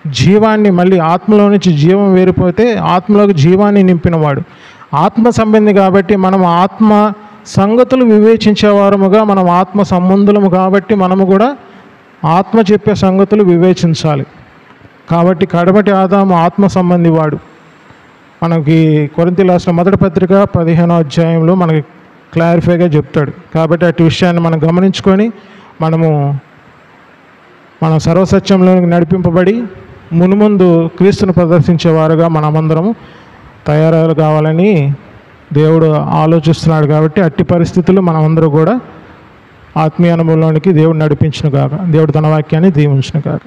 జీవాన్ని మళ్ళీ ఆత్మలో నుంచి జీవం వేరిపోతే ఆత్మలోకి జీవాన్ని నింపినవాడు, ఆత్మ సంబంధి. కాబట్టి మనం ఆత్మ సంగతులు వివేచించేవారముగా, మనం ఆత్మ సంబంధులము కాబట్టి మనము కూడా ఆత్మ చెప్పే సంగతులు వివేచించాలి. కాబట్టి కడపటి ఆదాము ఆత్మ సంబంధి వాడు. మనకి కొరింథీయులకు రాసిన మొదటి పత్రిక 15వ అధ్యాయంలో మనకి క్లారిఫైగా చెప్తాడు. కాబట్టి అటు విషయాన్ని మనం గమనించుకొని మనం సర్వసత్యంలో నడిపింపబడి మునుముందు క్రీస్తును ప్రదర్శించేవారుగా మనమందరము తయారు కావాలని దేవుడు ఆలోచిస్తున్నాడు. కాబట్టి అట్టి పరిస్థితులు మనమందరూ కూడా ఆత్మీయ అనుభవంలోనికి దేవుడు నడిపించును గాక. దేవుడు తన వాక్యాన్ని దీవించును గాక.